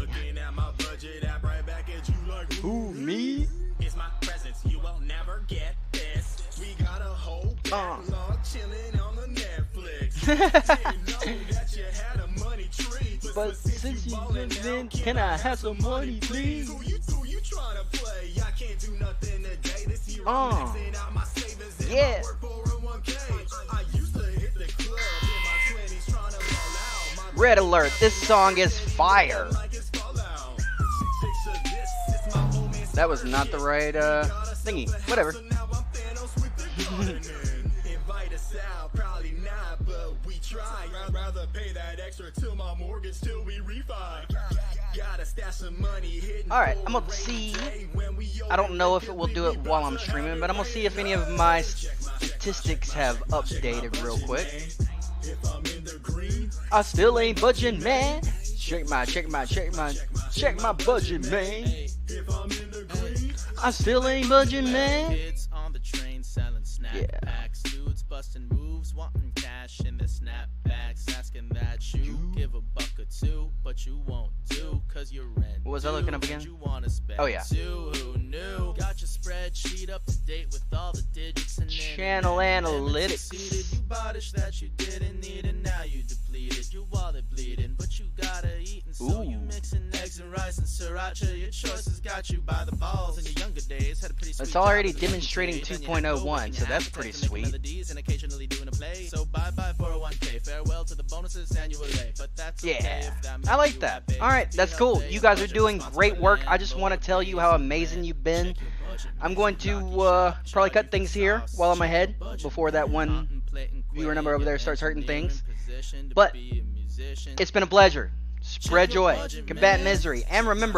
Who, me? It's my presence, you will never get this. We got a whole backlog chilling on the Netflix. Didn't know that you had a money tree. But since you've been, can I have some money, please? Who you trying to play? I can't do nothing today. This year I'm maxing out my savings and yeah. my work 401k. I used to hit the club in my 20s trying to ball out. Red alert, this song is fire. That was not the right thingy. Whatever. Invite us out, probably not, but we try. I'd rather pay that extra till my mortgage till we refi. Gotta stash some money hidden. Alright, I'm gonna see. I don't know if it will do it while I'm streaming, but I'm gonna see if any of my statistics have updated real quick. I still ain't budging, man. Check my budget, man. I still ain't budging, man. Kids on the train selling snack packs. Dudes busting moves, wanting cash in their snapbacks. Asking that you give a buck or two, but you won't do, cause you're rent. What was I looking up again? You wanna spend oh yeah. Who knew? Got your spreadsheet up to date with all the digits and channel analytics. You bodish that you didn't need and now you depleted. Your wallet bleeding, but you gotta eat, and so you mixing eggs and rice and sriracha. Your choices got you by the balls. In your younger days had a pretty sweet it's already demonstrating 2.01, so that's pretty sweet. And occasionally doing a play. So bye 401k, farewell to the bonuses annually. But that's okay if that I like that. Alright, that's cool. You guys are doing great work. I just want to tell you how amazing you've been. I'm going to probably cut things here while I'm ahead before that one viewer number over there starts hurting things. But it's been a pleasure. Spread joy, combat misery, and remember,